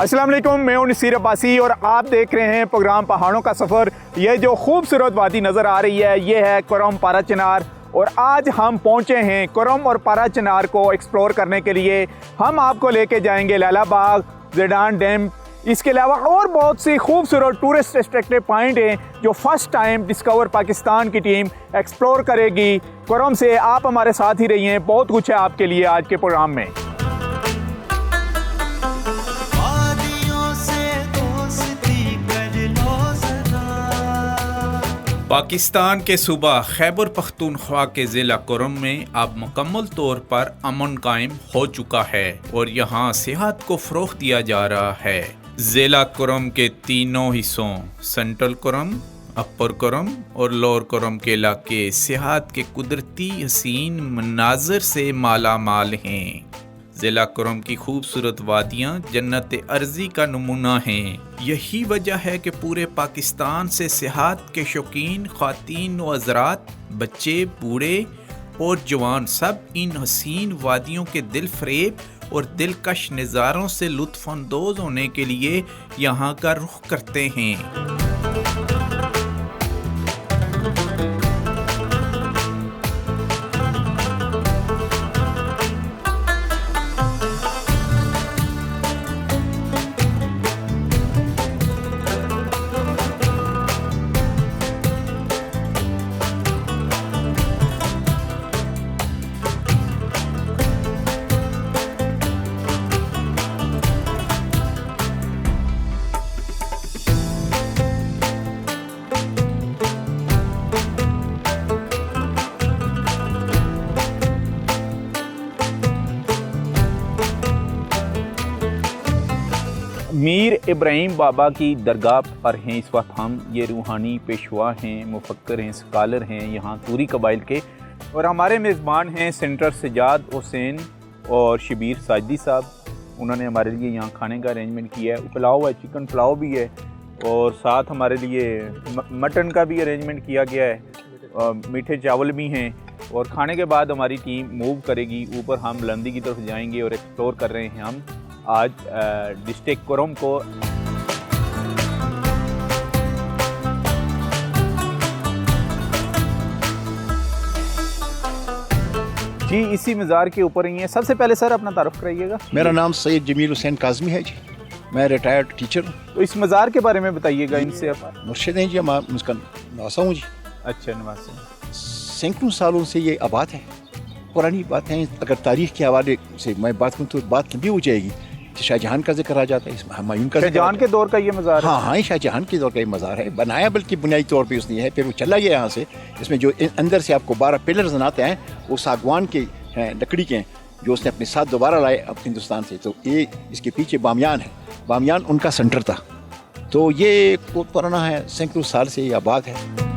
अस्सलाम वालेकुम, मैं हूं नसीर अब्बासी और आप देख रहे हैं प्रोग्राम पहाड़ों का सफ़र। ये जो खूबसूरत वादी नज़र आ रही है ये है कुरम पारा चिनार और आज हम पहुंचे हैं कुरम और पारा चिनार को एक्सप्लोर करने के लिए। हम आपको लेके जाएंगे लैला बाग, ज़ेडान डैम, इसके अलावा और बहुत सी खूबसूरत टूरिस्ट अट्रैक्टिव पॉइंट हैं जो फर्स्ट टाइम डिस्कवर पाकिस्तान की टीम एक्सप्लोर करेगी। कुरम से आप हमारे साथ ही रहिए, बहुत कुछ है आपके लिए आज के प्रोग्राम में। पाकिस्तान के सूबा खैबर पख्तूनख्वा के ज़िला कुरम में अब मुकम्मल तौर पर अमन कायम हो चुका है और यहाँ सेहत को फ़रोग़ दिया जा रहा है। ज़िला कुरम के तीनों हिस्सों सेंट्रल कुरम, अपर कुरम और लोअर कुरम के इलाके सेहत के कुदरती हसीन मनाज़र से माला माल हैं। ज़िला कुरम की खूबसूरत वादियाँ जन्नत अर्ज़ी का नमूना हैं। यही वजह है कि पूरे पाकिस्तान से सेहत के शौकीन ख़वातीन व हज़रात, बच्चे, बूढ़े और जवान सब इन हसीन वादियों के दिल फरेब और दिलकश नज़ारों से लुत्फ़ अंदोज़ होने के लिए यहाँ का रुख करते हैं। मीर इब्राहिम बाबा की दरगाह पर हैं इस वक्त हम। ये रूहानी पेशवा हैं, मुफक्कर हैं, स्कॉलर हैं यहाँ तूरी कबाइल के, और हमारे मेज़बान हैं सेंटर सजाद हुसैन और शबीर साजदी साहब। उन्होंने हमारे लिए यहाँ खाने का अरेंजमेंट किया है। पुलाव है, चिकन पुलाव भी है और साथ हमारे लिए मटन का भी अरेंजमेंट किया गया है, मीठे चावल भी हैं। और खाने के बाद हमारी टीम मूव करेगी ऊपर, हम लंदी की तरफ जाएंगे और एक्सप्लोर कर रहे हैं हम आज डिस्ट्रिक्ट कुरम को। जी इसी मज़ार के ऊपर ही है। सबसे पहले सर अपना तारुफ कराइएगा। मेरा नाम सैयद जमील हुसैन काज़मी है जी, मैं रिटायर्ड टीचर हूँ। तो इस मज़ार के बारे में बताइएगा इनसे आप। मुर्शिद हैं जी, मैं उसका नवासा हूँ जी। अच्छा, नवासा। सैकड़ों सालों से ये आबाद है, पुरानी बात है। अगर तारीख़ के हवाले से मैं बात करूँ तो बात लंबी हो जाएगी। शाहजहां का जिक्र आ जाता है, इसमें हुमायूं का, शाहजहां के दौर का ये मज़ार है। हाँ, शाहजहां के दौर का ये मज़ार है। बनाया बल्कि बुनियादी तौर पे उसने है, फिर वो चला गया यहाँ से। इसमें जो अंदर से आपको 12 पिलर्स नज़र आते हैं वो सागवान के हैं, लकड़ी के हैं, जो उसने अपने साथ दोबारा लाए अपने हिंदुस्तान से। तो ये इसके पीछे बामियान है, बामियान उनका सेंटर था। तो ये बहुत पुराना है, सैकड़ों साल से ये आबाद है।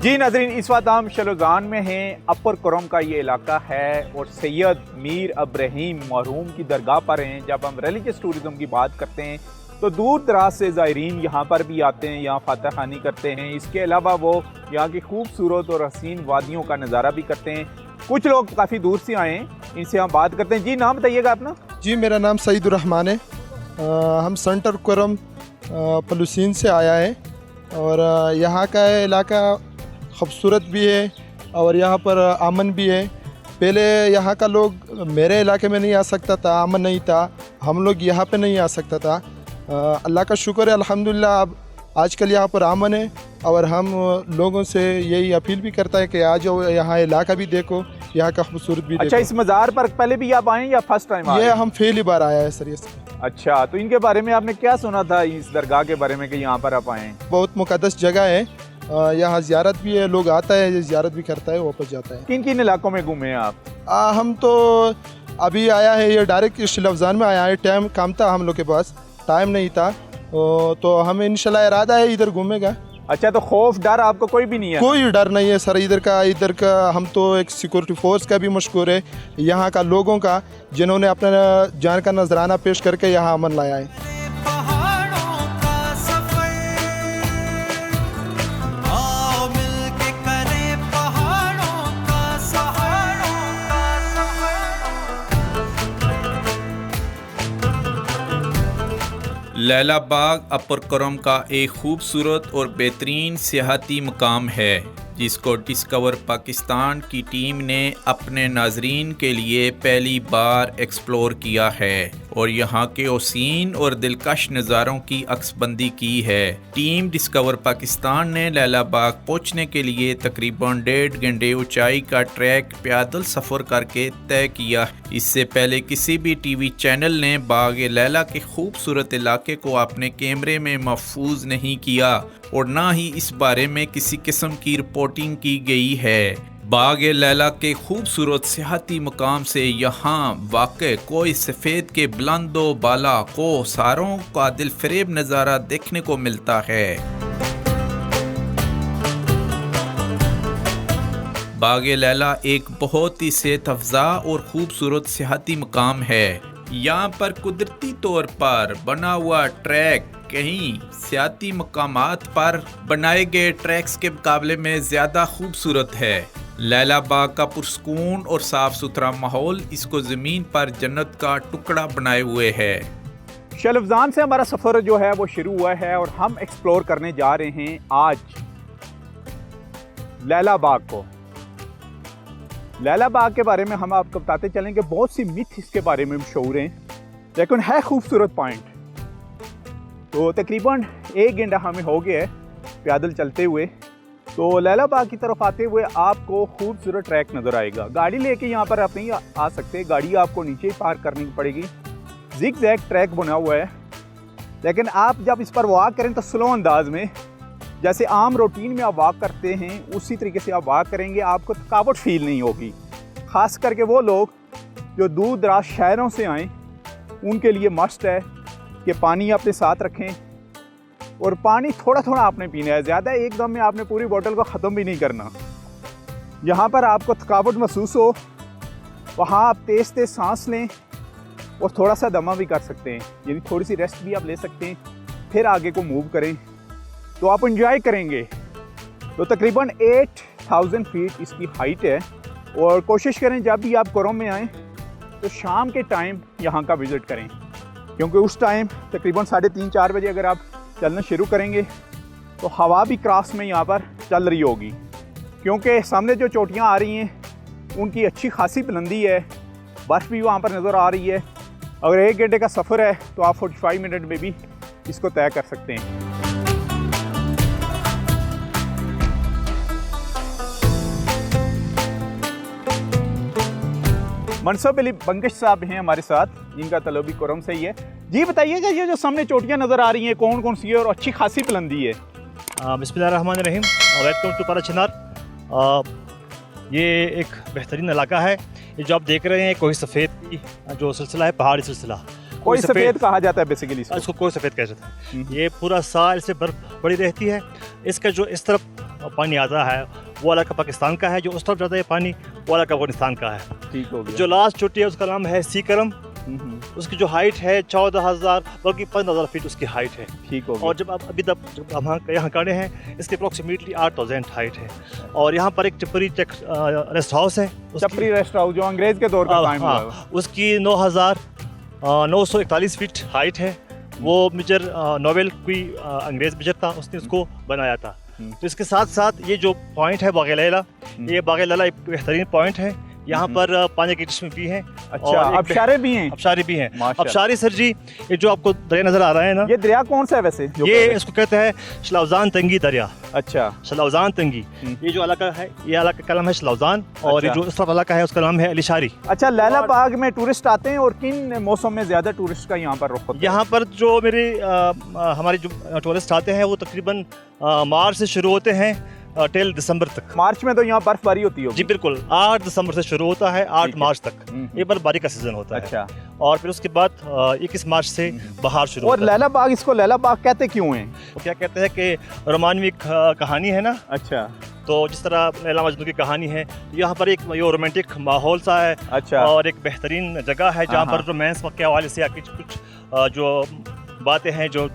जी नाज़रीन, इस वक्त हम शलोजान में हैं। अपर कुरम का ये इलाका है और सैयद मीर इब्राहिम मरहूम की दरगाह पर हैं। जब हम रिलीजियस टूरिज़म की बात करते हैं तो दूर दराज से ज़ायरीन यहाँ पर भी आते हैं, यहाँ फातह खानी करते हैं। इसके अलावा वो यहाँ की खूबसूरत और हसीन वादियों का नज़ारा भी करते हैं। कुछ लोग काफ़ी दूर से आए हैं, इनसे हम बात करते हैं। जी नाम बताइएगा अपना। जी मेरा नाम सईदुर्रहमान है। हम सेंटर कुरम पलूसीन से आया है और यहाँ का इलाका खूबसूरत भी है और यहाँ पर अमन भी है। पहले यहाँ का लोग मेरे इलाके में नहीं आ सकता था, अमन नहीं था, हम लोग यहाँ पे नहीं आ सकता था। अल्लाह का शुक्र है, अल्हम्दुलिल्लाह अब आजकल यहाँ पर अमन है। और हम लोगों से यही अपील भी करता है कि आ जाओ, यहाँ इलाका भी देखो, यहाँ का खूबसूरत भी अच्छा, देखो। इस मज़ार पर पहले भी आप आए या फर्स्ट टाइम आए? ये हम पहली बार आया है सर। ये अच्छा, तो इनके बारे में आपने क्या सुना था इस दरगाह के बारे में कि यहाँ पर आप आए? बहुत मुक़द्दस जगह है, यहाँ ज़ियारत भी है, लोग आता है, ज़ियारत भी करता है, वापस जाता है। किन किन इलाकों में घूमे हैं आप? हम तो अभी आया है, ये डायरेक्ट शिलफजान में आया है। टाइम कम था, हम लोग के पास टाइम नहीं था, तो हमें इंशाल्लाह इरादा है इधर घूमेगा। अच्छा, तो खौफ डर आपको कोई भी नहीं है? कोई डर नहीं है सर इधर का। हम तो एक सिक्योरिटी फोर्स का भी मशकूर है, यहाँ का लोगों का, जिन्होंने अपना जान का नजराना पेश करके यहाँ अमन लाया है। लैला बाग अपर करम का एक खूबसूरत और बेहतरीन सियाहती मकाम है जिसको डिस्कवर पाकिस्तान की टीम ने अपने नाजरीन के लिए पहली बार एक्सप्लोर किया है और यहाँ के हसीन और दिलकश नज़ारों की अक्सबंदी की है। टीम डिस्कवर पाकिस्तान ने लैला बाग पहुँचने के लिए तकरीबन 1.5 घंटे ऊंचाई का ट्रैक पैदल सफ़र करके तय किया। इससे पहले किसी भी टीवी चैनल ने बाग लैला के खूबसूरत इलाके को अपने कैमरे में महफूज नहीं किया और ना ही इस बारे में किसी किस्म की रिपोर्टिंग की गई है। बाग लैला के खूबसूरत सियाहती मकाम से यहाँ वाक़ई कोई सफ़ेद के बुलंदो बाला को सारों का दिलफरेब नज़ारा देखने को मिलता है। बाग लैला एक बहुत ही सेहत अफजा और ख़ूबसूरत सियाहती मकाम है। यहाँ पर कुदरती तौर पर बना हुआ ट्रैक कहीं सियाहती मकामात पर बनाए गए ट्रैक्स के मुकाबले में ज़्यादा खूबसूरत है। लैला बाग का पुरस्कून और साफ सुथरा माहौल इसको ज़मीन पर जन्नत का टुकड़ा बनाए हुए है। शलफजान से हमारा सफ़र जो है वो शुरू हुआ है और हम एक्सप्लोर करने जा रहे हैं आज लैला बाग को। लैला बाग के बारे में हम आपको बताते चलेंगे, बहुत सी मिथ इसके बारे में मशहूर हैं लेकिन है खूबसूरत पॉइंट। तो तकरीबन 1 घंटा हमें हो गया है पैदल चलते हुए। तो लैला बाग की तरफ आते हुए आपको खूबसूरत ट्रैक नज़र आएगा। गाड़ी लेके यहाँ पर आप नहीं आ सकते, गाड़ी आपको नीचे ही पार्क करनी पड़ेगी। जिग जैग ट्रैक बना हुआ है लेकिन आप जब इस पर वॉक करें तो स्लो अंदाज में, जैसे आम रूटीन में आप वॉक करते हैं उसी तरीके से आप वॉक करेंगे, आपको थकावट फील नहीं होगी। ख़ास करके वो लोग जो दूर दराज शहरों से आएँ उनके लिए मस्ट है कि पानी अपने साथ रखें और पानी थोड़ा थोड़ा आपने पीना है, ज़्यादा एकदम में आपने पूरी बोतल को ख़त्म भी नहीं करना। यहाँ पर आपको थकावट महसूस हो वहाँ आप तेज़ तेज़ सांस लें और थोड़ा सा दमा भी कर सकते हैं, यानी थोड़ी सी रेस्ट भी आप ले सकते हैं, फिर आगे को मूव करें तो आप इंजॉय करेंगे। तो तकरीबन 8000 फीट इसकी हाइट है और कोशिश करें जब भी आप कोरम में आएँ तो शाम के टाइम यहाँ का विज़िट करें, क्योंकि उस टाइम तकरीबन 3:30-4 बजे अगर आप चलना शुरू करेंगे तो हवा भी क्रॉस में यहाँ पर चल रही होगी, क्योंकि सामने जो चोटियाँ आ रही हैं उनकी अच्छी खासी बुलंदी है, बर्फ़ भी वहाँ पर नज़र आ रही है। अगर 1 घंटे का सफ़र है तो आप 45 मिनट में भी इसको तय कर सकते हैं। मनसूब अली बंगश साहब हैं हमारे साथ, जिनका तलब भी कोरम से ही है। जी बताइएगा, ये जो सामने चोटियाँ नज़र आ रही हैं कौन कौन सी है और अच्छी खासी बुलंदी है? बिस्मिल्लाहिर्रहमानिर्रहीम, वेलकम टू पारा चिनार। ये एक बेहतरीन इलाका है। ये जो आप देख रहे हैं कोई सफ़ेद की जो सिलसिला है, पहाड़ी सिलसिला, कोई सफ़ेद कहा जाता है बेसिकली इसको कोई सफ़ेद कहा जाता है। ये पूरा साल से बर्फ़ पड़ी रहती है। इसका जो इस तरफ पानी आता है वो इलाका पाकिस्तान का है, जो उस तरफ जाता है पानी वो इलाका अफगानिस्तान का है। ठीक हो गया। जो लास्ट चोटी है उसका नाम है सीकरम। उसकी जो हाइट है 14,000 बल्कि 15,000 फीट उसकी हाइट है। ठीक हो गया। और जब आप अभी तक जब हम यहाँ खड़े हैं इसके अप्रॉक्सीमेटली 8,000 हाइट है। और यहाँ पर एक टपरी रेस्ट हाउस है, टपरी रेस्ट हाउस जो अंग्रेज के दौर का कायम हुआ है, उसकी 9,941 फीट हाइट है। वो मेजर नोवेल कोई अंग्रेज मेजर था, उसने उसको बनाया था। तो इसके साथ साथ ये जो पॉइंट है बाग लैला, ये बाग लैला एक बेहतरीन पॉइंट है। यहाँ पर पानी की किस्में भी हैं। अच्छा, आबशारे भी हैं? आबशारी भी हैं। आबशारी सर जी, ये जो आपको दरिया नजर आ रहा है ना, ये दरिया कौन सा है वैसे? ये इसको कहते हैं शलावजान तंगी दरिया। अच्छा, शलावजान तंगी, ये जो इलाका है ये इलाका का नाम है शलावजान। और ये जो इस तरफ इलाका है उसका नाम है अलीशारी। अच्छा, लैला बाग में टूरिस्ट आते हैं और किन मौसम में ज्यादा टूरिस्ट का यहाँ पर रुख होता है? यहाँ पर जो हमारे जो टूरिस्ट आते हैं वो तकरीबन मार्च से शुरू होते हैं टिल दिसंबर तक। मार्च में तो यहाँ बर्फबारी होती है? जी बिल्कुल, 8 दिसंबर से शुरू होता है, 8 मार्च तक ये बर्फबारी का सीजन होता है। अच्छा। और फिर उसके बाद 21 मार्च से बहार शुरू और लैला बाग, इसको लैला बाग कहते क्यों हैं? क्या कहते हैं कि रोमानवी कहानी है ना। अच्छा। तो जिस तरह लैला मजनू की कहानी है, यहाँ पर एक रोमांटिक माहौल सा है। अच्छा। और एक बेहतरीन जगह है जहाँ पर रोमांस के हवाले से कुछ जो बातें हैं, जो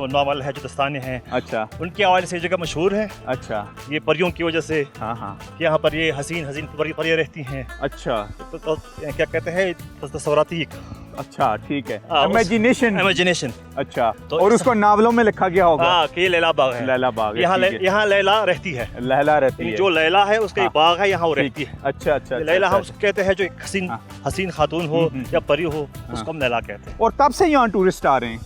नॉवल है, जो दस्ताने हैं, अच्छा, उनके हवाले से ये जगह मशहूर है। अच्छा। ये परियों की वजह से। हाँ हाँ। यहाँ पर ये हसीन हसीन परियां रहती हैं। अच्छा। तो क्या कहते हैं, तस्वराती अच्छा ठीक है, हाँ, इमेजिनेशन। इमेजिनेशन। अच्छा, तो और उसको नावलों में लिखा गया होगा। हाँ, कि ये लैला बाग है। लैला बाग है, यहाँ ठीक है। यहाँ लैला रहती है, लैला रहती है। जो लैला है उसका एक बाग है, यहाँ वो रहती है। अच्छा अच्छा। लैला हम अच्छा। उसको कहते हैं जो एक हसीन खातून हो या परी हो, उसको हम लैला कहते हैं। और तब से यहाँ टूरिस्ट आ रहे हैं?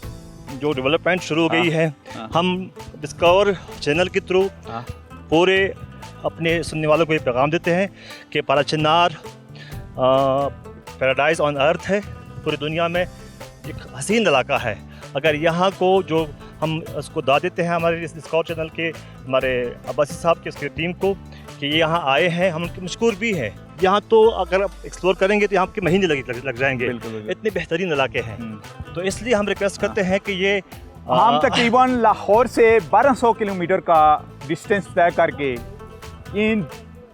जो डेवलपमेंट शुरू हो गई है, हाँ। हम डिस्कवर चैनल के थ्रू हाँ। पूरे अपने सुनने वालों को ये पैगाम देते हैं कि पाराचिनार पैराडाइज ऑन अर्थ है, पूरी दुनिया में एक हसीन इलाका है। अगर यहाँ को जो हम उसको दाद देते हैं हमारे इस डिस्कवर चैनल के हमारे अब्बासी साहब की उसकी टीम को कि ये यहाँ आए हैं, हम उनके मशकूर भी हैं। यहाँ तो अगर आप एक्सप्लोर करेंगे तो यहाँ आपके महीने लग जाएंगे, इतने बेहतरीन इलाके हैं। तो इसलिए हम रिक्वेस्ट करते हैं कि ये हम तकरीबन लाहौर से 1200 किलोमीटर का डिस्टेंस तय करके इन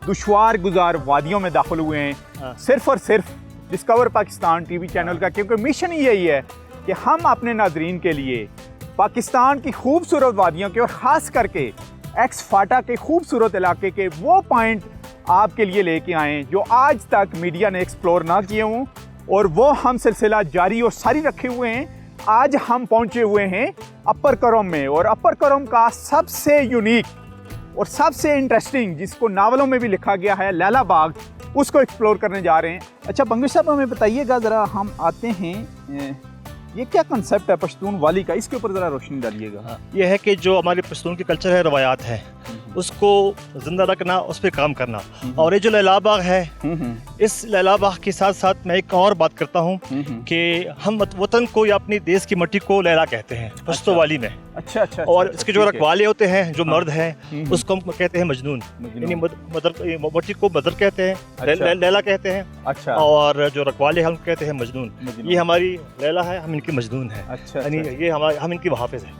दुश्वार गुजार वादियों में दाखिल हुए हैं, सिर्फ और सिर्फ डिस्कवर पाकिस्तान टीवी चैनल का, क्योंकि मिशन ही यही है कि हम अपने नाजरीन के लिए पाकिस्तान की खूबसूरत वादियों के और ख़ास करके एक्स फाटा के खूबसूरत इलाके के वो पॉइंट आपके लिए लेके आएँ जो आज तक मीडिया ने एक्सप्लोर ना किए हों, और वो हम सिलसिला जारी और सारी रखे हुए हैं। आज हम पहुंचे हुए हैं अपर करम में, और अपर करम का सबसे यूनिक और सबसे इंटरेस्टिंग, जिसको नावलों में भी लिखा गया है, लैला बाग, उसको एक्सप्लोर करने जा रहे हैं। अच्छा बंगश साहब, हमें बताइएगा ज़रा, हम आते हैं, ये क्या कंसेप्ट है पश्तून वाली का, इसके ऊपर ज़रा रोशनी डालिएगा। ये है कि जो हमारे पश्तून की कल्चर है, रवायात है, उसको ज़िंदा रखना, उस पर काम करना। और ये जो लैला बाग है, इस लैला बाग के साथ साथ मैं एक और बात करता हूँ कि हम वतन को या अपनी देश की मिट्टी को लैला कहते हैं पश्तो वाली में। अच्छा अच्छा। और इसके जो रखवाले होते हैं, जो मर्द हैं, उसको हम कहते हैं मजनून, यानी मिट्टी को मदर कहते हैं, लैला कहते हैं। अच्छा। और जो रखवाले हैं, हम कहते हैं मजनून। ये हमारी लैला है, हम इनकी मजनून है। अच्छा। यानी ये हम इनकी मुहाफिज है।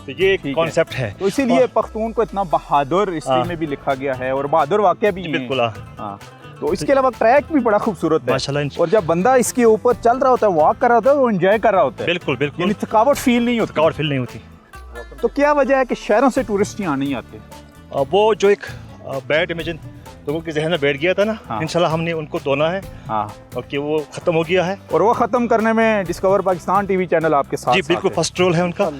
तो ये एक कॉन्सेप्ट है। तो इसीलिए पख्तून को इतना बहादुर हिस्ट्री में भी लिखा गया है, और बहादुर वाकया भी है। बिल्कुल। हाँ। तो इसके अलावा ट्रैक भी बड़ा खूबसूरत है माशाल्लाह। और जब बंदा इसके ऊपर चल रहा होता है, वॉक कर रहा होता है, वो एंजॉय कर रहा होता है। बिल्कुल बिल्कुल। यानी थकावट फील नहीं होती। थकावट फील नहीं होती। तो क्या वजह है कि शहरों से टूरिस्ट यहाँ नहीं आते? वो जो एक बैड इमेजिन लोगों के जहन में बैठ गया था ना, हाँ। इंशाल्लाह हमने उनको धोना है। हाँ। और कि वो ख़त्म हो गया है, और वो ख़त्म करने में डिस्कवर पाकिस्तान टीवी चैनल आपके साथ जी बिल्कुल फर्स्ट रोल है उनका,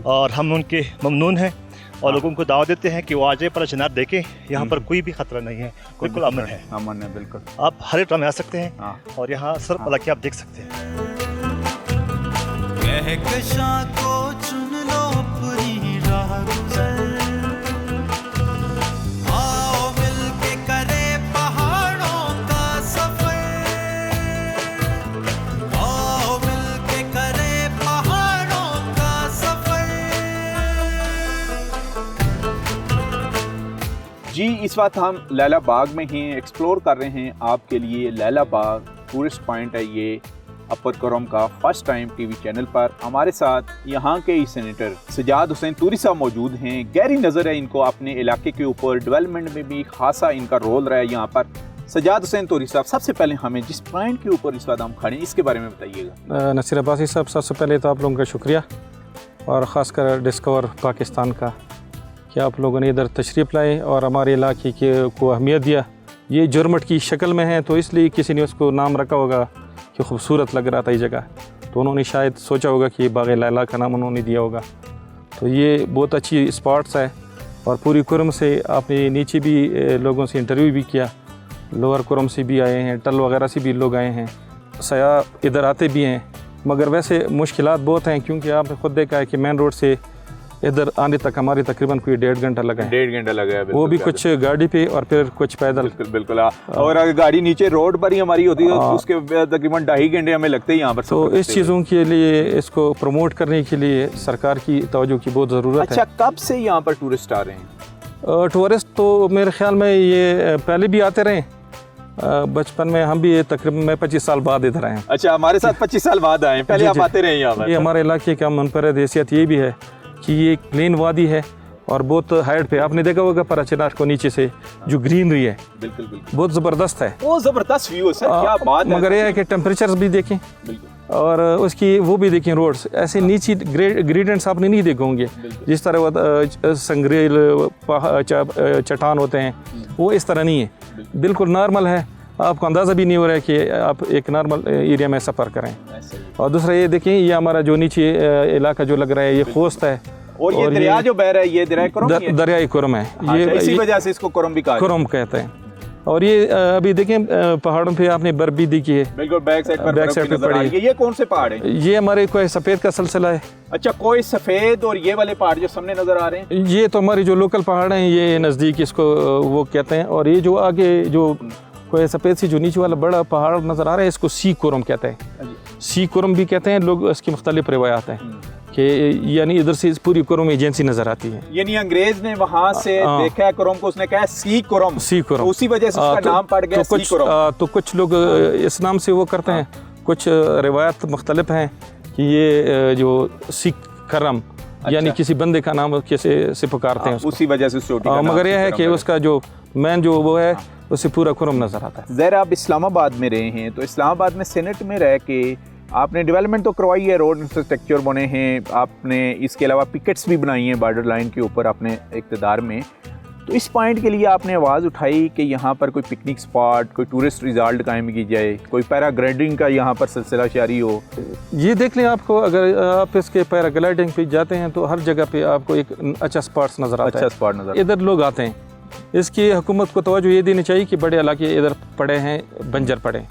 और हम उनके ममनून हैं। और लोगों को दावत देते हैं कि वो आज पाराचिनार देखें, यहाँ पर कोई भी खतरा नहीं है, बिल्कुल अमन है। अमन है, बिल्कुल। आप हर एक टाइम आ सकते हैं। हाँ। और यहाँ सर इलाके आप देख सकते हैं। कहकशां को चुन लो अपनी राह गुज़र, आओ मिलके करे पहाड़ों का सफर, आओ मिलके करे पहाड़ों का सफर। जी, इस वक्त हम लैला बाग में हैं, एक्सप्लोर कर रहे हैं आपके लिए लैला बाग। टूरिस्ट पॉइंट है ये अपर करम का, फर्स्ट टाइम टीवी चैनल पर। हमारे साथ यहाँ के ही सेनेटर सजाद हुसैन तूरी साहब मौजूद हैं। गहरी नज़र है इनको अपने इलाके के ऊपर, डेवलपमेंट में भी खासा इनका रोल रहा है यहाँ पर। सजाद हुसैन तूरी साहब, सबसे पहले हमें जिस पॉइंट के ऊपर इस वक्त हम खड़े हैं, इसके बारे में बताइएगा। नसीर अब्बासी साहब, सबसे पहले तो आप लोगों का शुक्रिया, और ख़ासकर डिस्कवर पाकिस्तान का, कि आप लोगों ने इधर तशरीफ़ लाए और हमारे इलाके को अहमियत दिया। ये जुर्मट की शक्ल में है, तो इसलिए किसी ने उसको नाम रखा होगा कि खूबसूरत लग रहा था ये जगह, तो उन्होंने शायद सोचा होगा कि बाग लैला का नाम उन्होंने दिया होगा। तो ये बहुत अच्छी स्पॉट्स है। और पूरी कुरम से आपने नीचे भी लोगों से इंटरव्यू भी किया, लोअर कुरम से भी आए हैं, टल वगैरह से भी लोग आए हैं, सयाह इधर आते भी हैं। मगर वैसे मुश्किलात बहुत हैं, क्योंकि आपने खुद देखा है कि मेन रोड से इधर आने तक हमारे तकरीबन कोई 1.5 घंटा लगा है। 1.5 घंटा लगा है, वो भी कुछ गाड़ी पे और फिर कुछ पैदल। बिल्कुल बिल्कुल। और अगर गाड़ी नीचे रोड पर ही हमारी होती है तो उसके तकरीबन 2.5 घंटे हमें लगते हैं यहाँ पर। तो इस चीज़ों के लिए, इसको प्रमोट करने के लिए सरकार की तवज्जो की बहुत ज़रूरत है। अच्छा, कब से यहाँ पर टूरिस्ट आ रहे हैं? टूरिस्ट तो मेरे ख्याल में ये पहले भी आते रहे, बचपन में हम भी तकरीबन मैं 25 साल बाद इधर आए हैं। अच्छा, हमारे साथ 25 साल बाद आए, पहले आप आते रहे यहाँ पर? ये हमारे इलाके का मुनफरद हैसियत ये भी है कि ये एक प्लेन वादी है और बहुत हाइट पे, आपने देखा होगा पाराचिनार को नीचे से जो ग्रीनरी है, बिल्कुल बिल्कुल बहुत ज़बरदस्त है। वो ज़बरदस्त व्यू है सर, क्या बात है। मगर ये है कि टेम्परेचर्स भी देखें और उसकी वो भी देखें, रोड्स ऐसे नीचे ग्रेडियंट्स आपने नहीं देखे होंगे, जिस तरह वो संगरेल चट्टान होते हैं, वो इस तरह नहीं है, बिल्कुल नॉर्मल है। आपको अंदाज़ा भी नहीं हो रहा है कि आप एक नॉर्मल एरिया में सफ़र करें। और दूसरा ये देखें, ये हमारा जो नीचे इलाका जो लग रहा है ये खोस्त है, और ये दरिया जो बह रहा है ये दरिया कुरम ही है? दरियाई कुरम है। ये इसी वजह से इसको कुरम भी कहा कुरम कहते हैं। और ये अभी देखें पहाड़ों पे आपने बर्फ भी दिखी है, बिल्कुल बैक साइड पर बैक साइड पे पड़ी है। ये कौन से पहाड़ है? ये हमारे कोई सफ़ेद का सिलसिला है। अच्छा, कोई सफ़ेद और ये वाले पहाड़ जो सामने नज़र आ रहे हैं ये तो हमारे जो लोकल पहाड़ हैं, ये नज़दीक इसको वो कहते हैं। और ये जो आगे जो कोई सफ़ेद सी जो नीचे वाला बड़ा पहाड़ नज़र आ रहा है इसको सी कुरम कहते हैं। सी कुरम भी कहते हैं लोग, इसकी मुख्तलिफ रिवायात हैं कि यानी इधर से पूरी कुरम एजेंसी नज़र आती है। यानी अंग्रेज ने वहाँ से देखा है कुरम को, उसने कहा सी कुरम, सी कुरम, तो उसी वजह से उसका नाम पड़ गया सी कुरम। तो कुछ लोग इस नाम से वो करते हैं, कुछ रिवायत मुख्तलिफ हैं कि ये जो सी करम यानी किसी बंदे का नाम कैसे से पुकारते हैं, उसी वजह से मगर यह है कि उसका जो मैन जो वो है उससे पूरा कुरम नज़र आता है। ज़रा आप इस्लामाबाद में रहे हैं, तो इस्लामाबाद में सेनेट में रह के आपने डेवलपमेंट तो करवाई है, रोड इंफ्रास्ट्रक्चर बने हैं, आपने इसके अलावा पिकेट्स भी बनाई हैं बॉर्डर लाइन के ऊपर अपने इक़्तिदार में। तो इस पॉइंट के लिए आपने आवाज़ उठाई कि यहाँ पर कोई पिकनिक स्पॉट, कोई टूरिस्ट रिजॉर्ट कायम की जाए, कोई पैराग्लाइडिंग का यहाँ पर सिलसिला जारी हो। ये देख लें, आपको अगर आप इसके पैराग्लाइडिंग पे जाते हैं तो हर जगह पे आपको एक अच्छा स्पॉट्स नज़र आता है। अच्छा स्पॉट नज़र, इधर लोग आते हैं। इसकी हुकूमत को तवज्जो ये देनी चाहिए कि बड़े इलाके इधर पड़े हैं, बंजर पड़े,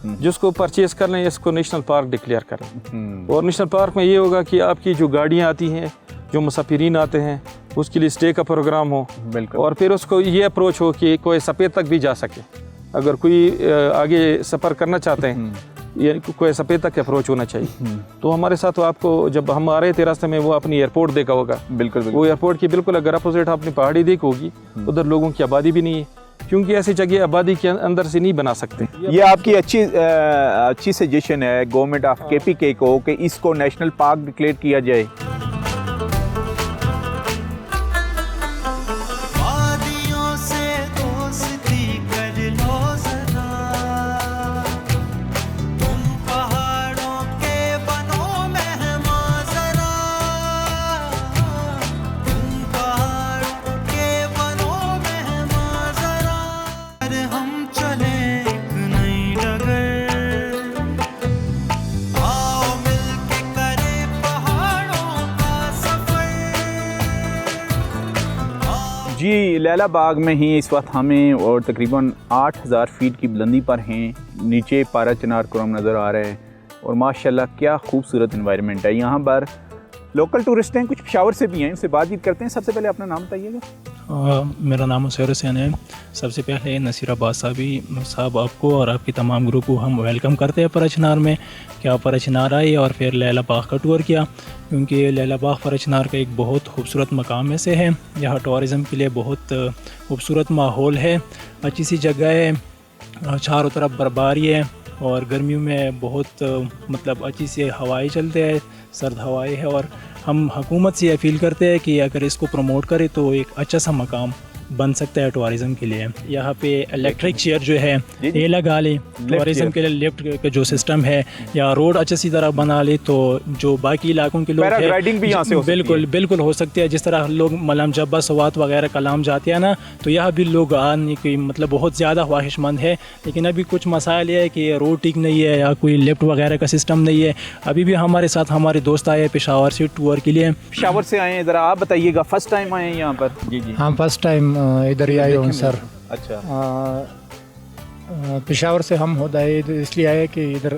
जिसको परचेज़ कर लें, इसको नेशनल पार्क डिक्लेयर कर लें। और नेशनल पार्क में ये होगा कि आपकी जो गाड़ियाँ आती हैं, जो मुसाफिरीन आते हैं, उसके लिए स्टे का प्रोग्राम हो। बिल्कुल। और फिर उसको ये अप्रोच हो कि कोई सफ़ेद तक भी जा सके। अगर कोई आगे सफ़र करना चाहते हैं, ये कोई सफ़ेद तक अप्रोच होना चाहिए। तो हमारे साथ तो आपको जब हम आ रहे थे रास्ते में वो अपनी एयरपोर्ट देखा होगा। बिल्कुल। वो एयरपोर्ट की बिल्कुल अगर अपोजिट आपने पहाड़ी देखी होगी, उधर लोगों की आबादी भी नहीं है, क्योंकि ऐसी जगह आबादी के अंदर से नहीं बना सकते। ये आपकी अच्छी सजेशन है गवर्नमेंट ऑफ KPK को कि इसको नेशनल पार्क डिक्लेयर किया जाए। जी, लैला बाग में ही इस वक्त हमें और तकरीबन 8000 फीट की बुलंदी पर हैं। नीचे पारा चिनार कुरम नज़र आ रहा है और माशाल्लाह क्या खूबसूरत एनवायरनमेंट है। यहाँ पर लोकल टूरिस्ट हैं, कुछ पेशावर से भी हैं, इनसे बातचीत करते हैं। सबसे पहले अपना नाम बताइएगा। मेरा नाम हुसैन हुसैन है। सबसे पहले नसीराबाद साहब आपको और आपकी तमाम ग्रुप को हम वेलकम करते हैं परचनार में कि आप परचनार आए और फिर लैला बाग का टूर किया, क्योंकि लैला बाग परचनार का एक बहुत खूबसूरत मकाम में से है। यहाँ टूरिज़म के लिए बहुत खूबसूरत माहौल है, अच्छी सी जगह है, चारों तरफ बर्फबारी है और गर्मियों में बहुत मतलब अच्छी सी हवाएं चलते हैं, सर्द हवाएं है। और हम हुकूमत से अपील करते हैं कि अगर इसको प्रमोट करें तो एक अच्छा सा मकाम बन सकता है टूरिज़म के लिए। यहाँ पे इलेक्ट्रिक चेयर जो है ये लगा लें, टूरिज़म के लिए लिफ्ट का जो सिस्टम है, या रोड अच्छी सी तरह बना ले तो जो बाकी इलाकों के लोग पैराग्लाइडिंग भी यहाँ से बिल्कुल हो सकती है। जिस तरह लोग मलम जब्बा सवात वगैरह कलाम जाते हैं ना, तो यहाँ भी लोग आने की मतलब बहुत ज़्यादा ख्वाहिशमंद है। लेकिन अभी कुछ मसाइल है कि रोड ठीक नहीं है या कोई लिफ्ट वगैरह का सिस्टम नहीं है। अभी भी हमारे साथ हमारे दोस्त आए पेशावर से टूर के लिए। पेशावर से आए हैं, ज़रा आप बताइएगा, फर्स्ट टाइम आए हैं यहाँ पर? जी जी हाँ, फर्स्ट टाइम इधर ही आए हूँ सर। अच्छा। पेशावर से हम होता है इसलिए आए कि इधर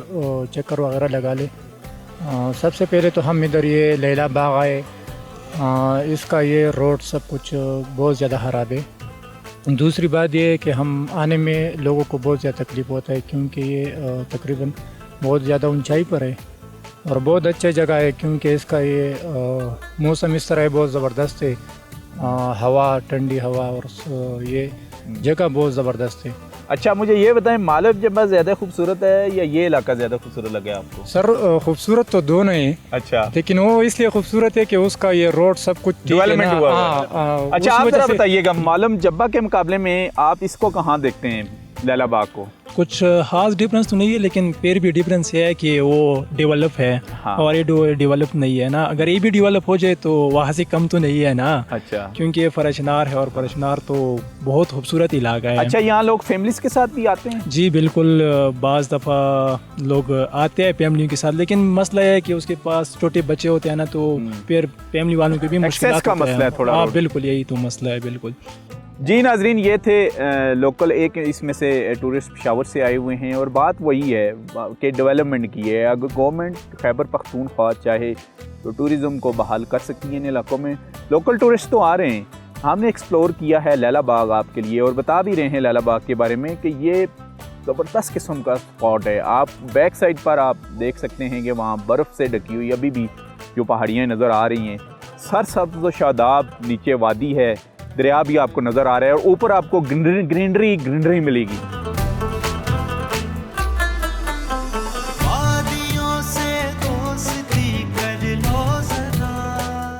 चक्कर वगैरह लगा ले। सबसे पहले तो हम इधर ये लैला बाग आए। इसका ये रोड सब कुछ बहुत ज़्यादा ख़राब है। दूसरी बात ये है कि हम आने में लोगों को बहुत ज़्यादा तकलीफ़ होता है, क्योंकि ये तकरीबन बहुत ज़्यादा ऊंचाई पर है और बहुत अच्छी जगह है, क्योंकि इसका ये मौसम इस तरह बहुत ज़बरदस्त है। हवा, ठंडी हवा, और ये जगह बहुत ज़बरदस्त है। अच्छा, मुझे ये बताएं, मालव जब्बा ज़्यादा खूबसूरत है या ये इलाका ज़्यादा खूबसूरत लगे आपको? सर खूबसूरत तो दोनों ही। अच्छा। लेकिन वो इसलिए खूबसूरत है कि उसका ये रोड सब कुछ डेवलपमेंट हुआ है। अच्छा, आप जरा बताइएगा, मालव जब्बा के मुकाबले में आप इसको कहाँ देखते हैं? लैला बाग को? कुछ खास डिफरेंस तो नहीं है, लेकिन फिर भी डिफरेंस ये है कि वो डेवलप है। हाँ। और ये डेवलप नहीं है ना। अगर ये भी डेवलप हो जाए तो वहाँ से कम तो नहीं है ना। अच्छा। क्योंकि ये फरचनार है और फरचनार तो बहुत खूबसूरत इलाका है। अच्छा, यहाँ लोग फैमिलीज के साथ भी आते हैं? जी बिल्कुल, बाज़ दफ़ा लोग आते हैं फैमिली के साथ, लेकिन मसला है कि उसके पास छोटे बच्चे होते हैं ना, तो फिर फैमिली वालों को भी मुश्किल का मसला है थोड़ा। हाँ बिल्कुल, यही तो मसला है बिल्कुल। जी नाजरीन, ये थे लोकल एक इसमें से टूरिस्ट पेशावर से आए हुए हैं, और बात वही है कि डेवलपमेंट की है। अगर गवर्नमेंट खैबर पख्तूनख्वा चाहे तो टूरिज़म को बहाल कर सकती है इन इलाकों में। लोकल टूरिस्ट तो आ रहे हैं, हमने एक्सप्लोर किया है लैला बाग आपके लिए, और बता भी रहे हैं लैला बाग के बारे में कि ये ज़बरदस्त किस्म का स्पॉट है। आप बैक साइड पर आप देख सकते हैं कि वहाँ बर्फ़ से ढकी हुई अभी भी जो पहाड़ियाँ नज़र आ रही हैं, सरसब्ज़ व शादाब, नीचे वादी है, दरिया भी आपको नज़र आ रहा है, और ऊपर आपको ग्रीनरी मिलेगी।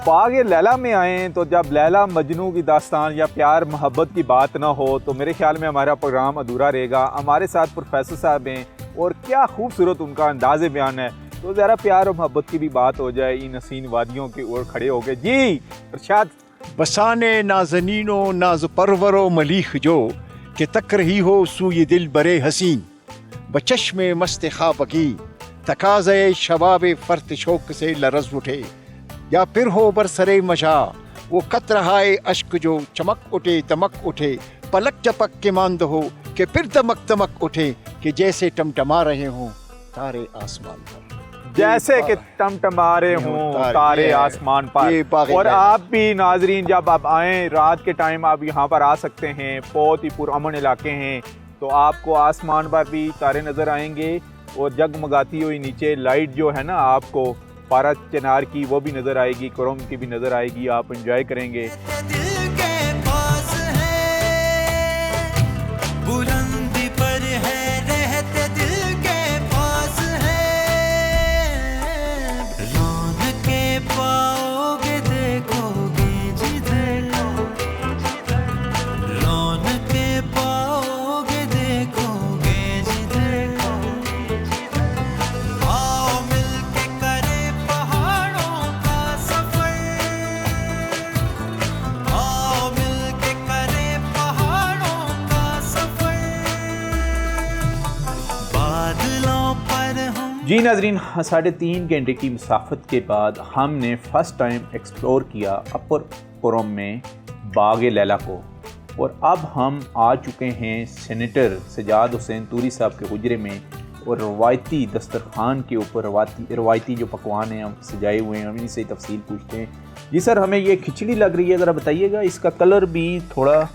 बाग लैला में आए तो जब लैला मजनू की दास्तान या प्यार मोहब्बत की बात ना हो तो मेरे ख्याल में हमारा प्रोग्राम अधूरा रहेगा। हमारे साथ प्रोफेसर साहब हैं, और क्या खूबसूरत उनका अंदाज़ बयान है, तो ज़रा प्यार और मोहब्बत की भी बात हो जाए इन हसीन वादियों की ओर खड़े हो गए। जी इरशाद। बसाने नाज़नीनो नाज परवरो मलीख जो कि तक रही हो सूय दिल बरे हसीन, बचश्मे मस्त ख़ाबगी तकाज़े शबाब फ़र्त शौक से लरज़ उठे, या फिर हो बरसरे मशा वो कत रहा है अश्क जो चमक उठे तमक उठे, पलक चपक के मांद हो कि फिर तमक उठे, कि जैसे टमटमा रहे हों तारे आसमान पर, जैसे कि टमटमा रहे हों तारे आसमान पर। और आप भी नाजरीन जब आप आएँ रात के टाइम आप यहाँ पर आ सकते हैं, बहुत ही पुरअमन इलाके हैं, तो आपको आसमान पर भी तारे नज़र आएंगे, और जगमगाती हुई नीचे लाइट जो है ना आपको पारा चिनार की वो भी नज़र आएगी, कुरम की भी नज़र आएगी, आप एंजॉय करेंगे। बुलंदी पर है रहते दिल के पास है, रौनके पाओगे देखोगे जिधर, रौनके पाओगे देखोगे जिधर, आओ मिलके करे पहाड़ों का सफर, आओ मिलके करे पहाड़ों का सफर, बादलों पर हम। जी नाजरीन, 3.5 घंटे की मुसाफत के बाद हमने फ़र्स्ट टाइम एक्सप्लोर किया अपर कुरम में बाग लैला को, और अब हम आ चुके हैं सेनेटर सजाद हुसैन तूरी साहब के हुजरे में, और रवायती दस्तरखान के ऊपर रवायती जो पकवान हैं हम सजाए हुए हैं, हम इनसे तफसील पूछते हैं। जी सर, हमें ये खिचड़ी लग रही है, ज़रा बताइएगा, इसका कलर भी थोड़ा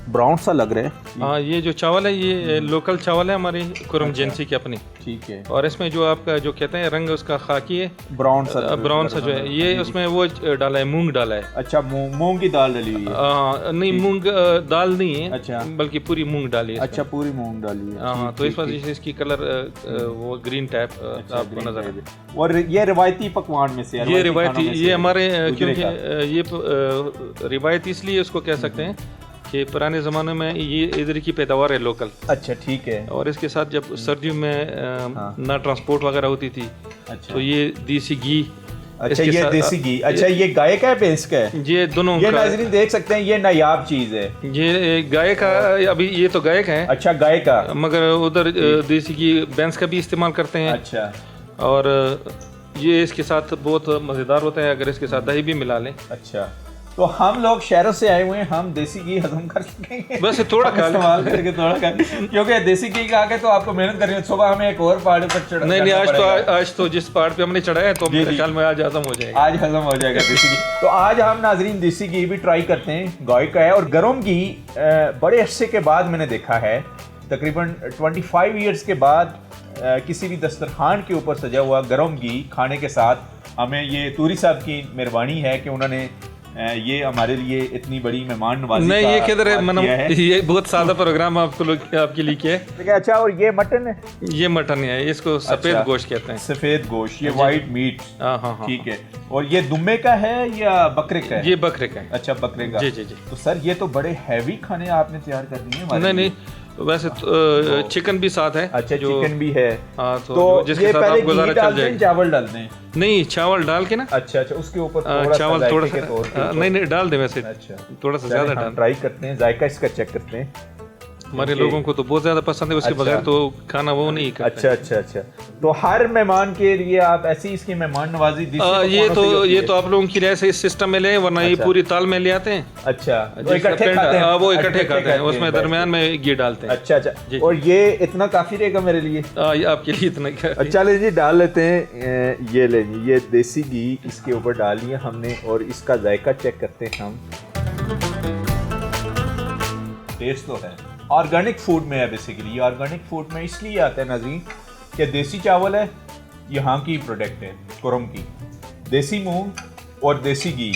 ब्राउन सा लग रहा है। हाँ, ये जो चावल है ये लोकल चावल है हमारी कुरम एजेंसी की अपनी, ठीक है। और इसमें जो आपका जो कहते हैं रंग उसका खाकी है, ब्राउन सा जो है, ये उसमें वो डाला है, मूंग डाला है। अच्छा, मूंग की दाल डाली हुई है? नहीं, मूंग दाल नहीं है, अच्छा, बल्कि पूरी मूंग डाली है। अच्छा, पूरी मूंग डाली है। हाँ, तो इस वजह से इसकी कलर वो ग्रीन टाइप आपको नजर आए। और ये रिवायती पकवान में से, ये रिवायती, ये हमारे क्योंकि ये रिवायत इसलिए उसको कह सकते हैं कि पुराने ज़माने में ये इधर की पैदावार है लोकल। अच्छा, ठीक है। और इसके साथ जब सर्दियों में ना ट्रांसपोर्ट वगैरह होती थी, अच्छा, तो ये देसी घी। अच्छा, ये देसी घी, अच्छा, ये गाय का है भैंस का है? ये दोनों। ये नाज़रीन देख सकते हैं, ये नायाब चीज़ है, ये गाय का। अभी ये तो गाय का है। अच्छा, गाय का, मगर उधर देसी घी भैंस का भी इस्तेमाल करते हैं। अच्छा, और ये इसके साथ बहुत मज़ेदार होता है अगर इसके साथ दही भी मिला लें। अच्छा, तो हम लोग शहरों से आए हुए हैं, हम देसी घी हजम कर सकेंगे बस थोड़ा इस्तेमाल करके, थोड़ा क्योंकि देसी घी का आगे तो आपको मेहनत करनी है। सुबह हमें एक और पहाड़ पर चढ़ नहीं, आज तो जिस पहाड़ पे हमने चढ़ा है तो मेरे ख्याल में आज हजम हो जाएगा, आज हजम हो जाएगा देसी घी। तो आज हम नाजरीन देसी घी भी ट्राई करते हैं, गाय का है। और गरम घी बड़े अरसे के बाद मैंने देखा है, तकरीबन 25 ईयर्स के बाद किसी भी दस्तरखान के ऊपर सजा हुआ गरम घी खाने के साथ। हमें ये तूरी साहब की मेहरबानी है कि उन्होंने ये हमारे लिए इतनी बड़ी मेहमान नवाजी। नहीं, ये किधर है, ये बहुत सादा प्रोग्राम आपके लिए किया है। अच्छा, और ये मटन है? ये मटन है, इसको सफेद गोश्त कहते हैं। सफेद गोश्त, ये वाइट मीट। हाँ, ठीक है। और ये दुम्बे का है या बकरे का है? ये बकरे का है। अच्छा, बकरे का। जी। तो सर ये तो बड़े हैवी खाने आपने तैयार कर दिए। नहीं, वैसे चिकन भी साथ है। अच्छा, चिकन भी है। हाँ, तो जिसके ये साथ पहले आप गुजारा घी चल डालते हैं, जाएगा। चावल डालते हैं? नहीं, चावल डाल के ना। अच्छा, उसके ऊपर थोड़ा चावल सा थोड़ा जायके के तौर पे सा नहीं डाल दे वैसे। अच्छा, थोड़ा सा ज़्यादा डाल। ट्राई करते हैं, जायका इसका चेक करते हैं। हमारे लोगों को तो बहुत ज़्यादा पसंद है, उसके बगैर तो खाना वो नहीं करते। अच्छा। तो हर मेहमान के लिए आप ऐसी इसकी मेहमान नवाजी ये तो आप लोगों के लिए ऐसे इस सिस्टम में ले, वरना ये पूरी ताल में ले आते हैं। अच्छा, वो इकट्ठे खाते हैं, उसमें दरमियान में घी डालते हैं। अच्छा, और ये इतना काफी रहेगा मेरे लिए? आपके लिए इतना क्या? अच्छा ले जी, डाल लेते हैं। ये ले जी, ये देसी घी इसके ऊपर डाल लिया हमने और इसका जायका चेक करते हैं हम। टेस्ट तो है, ऑर्गेनिक फूड में है बेसिकली। ऑर्गेनिक फूड में इसलिए आता है नाज़रीन कि देसी चावल है, यहाँ की प्रोडक्ट है कुरम की, देसी मूंग और देसी घी।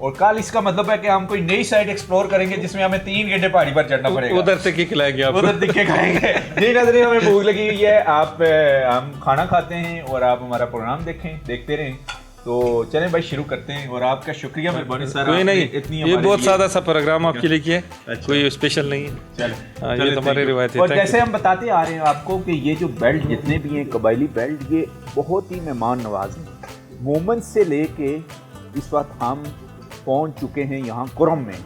और कल इसका मतलब है कि हम कोई नई साइड एक्सप्लोर करेंगे जिसमें हमें 3 घंटे पहाड़ी पर चढ़ना पड़ेगा। उधर से खिलाएंगे आपको, उधर दिख के खाएंगे। जी नाज़रीन, हमें भूख लगी हुई है, हम खाना खाते हैं और आप हमारा प्रोग्राम देखते रहें। तो चलें भाई, शुरू करते हैं। और आपका शुक्रिया, मेहरबानी सर। कोई नहीं, इतनी ये बहुत सादा सा प्रोग्राम आपके लिए किया है, कोई स्पेशल नहीं है। चलें, ये हमारे रिवायत है। और जैसे हम बताते आ रहे हैं आपको कि ये जो बेल्ट जितने भी हैं कबायली बेल्ट, ये बहुत ही मेहमान नवाज हैं। मोमेंट से लेके इस वक्त हम पहुंच चुके हैं यहाँ कुरम में,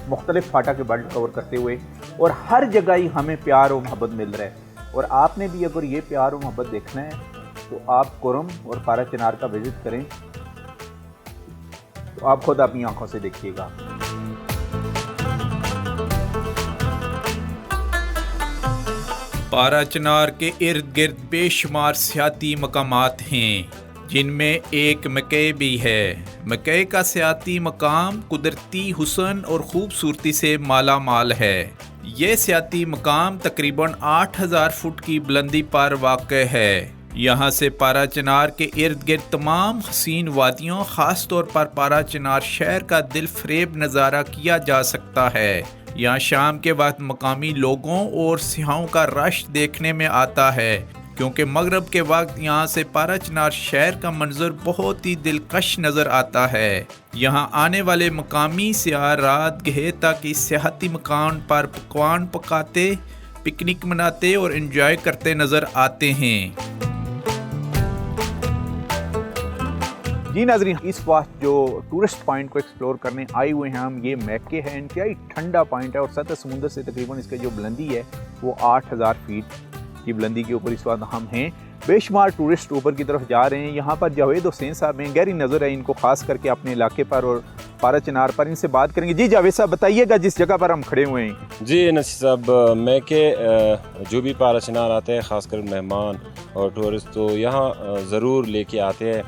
मुख्तलिफ फाटा के बेल्ट कवर करते हुए, और हर जगह ही हमें प्यार और मोहब्बत मिल रहा है। और आपने भी अगर ये प्यार और मोहब्बत देखना है तो आप कुरम और पारा चिनार का विजिट करें, तो आप खुद अपनी आंखों से देखिएगा। पारा चिनार के इर्द गिर्द बेशुमार सियाती मकामात हैं, जिनमें एक मकई भी है। मकई का सियाती मकाम कुदरती हुस्न और खूबसूरती से माला माल है। ये सियाती मकाम तकरीबन 8000 फुट की बुलंदी पर वाक़ है। यहाँ से पारा चिनार के इर्द गिर्द तमाम हसीन वादियों, ख़ास तौर पर पारा चिनार शहर का दिल फरेब नज़ारा किया जा सकता है। यहाँ शाम के वक्त मकामी लोगों और सियाहों का रश देखने में आता है, क्योंकि मगरब के वक्त यहाँ से पारा चिनार शहर का मंजर बहुत ही दिलकश नज़र आता है। यहाँ आने वाले मकामी सियाह रात गहे तक इस सियाहती मकान पर पकवान पकाते, पिकनिक मनाते और एंजॉय करते नज़र आते हैं। जी नाज़रीन, इस वक्त जो टूरिस्ट पॉइंट को एक्सप्लोर करने आए हुए हैं हम, ये मैके है। इंतहाई ठंडा पॉइंट है और सतह समुंदर से तकरीबन इसका जो बुलंदी है वो 8000 फीट की बुलंदी के ऊपर इस वक्त हम हैं। बेशुमार टूरिस्ट ऊपर की तरफ जा रहे हैं। यहाँ पर जावेद हुसैन साहब हैं, गहरी नज़र है इनको ख़ास करके अपने इलाके पर और पारा चिनार पर। इनसे बात करेंगे। जी जावेद साहब, बताइएगा जिस जगह पर हम खड़े हुए हैं। जी नसीर साहब, मैके जो भी पारा चिनार आते हैं, ख़ासकर मेहमान और टूरिस्ट, तो यहाँ ज़रूर लेके आते हैं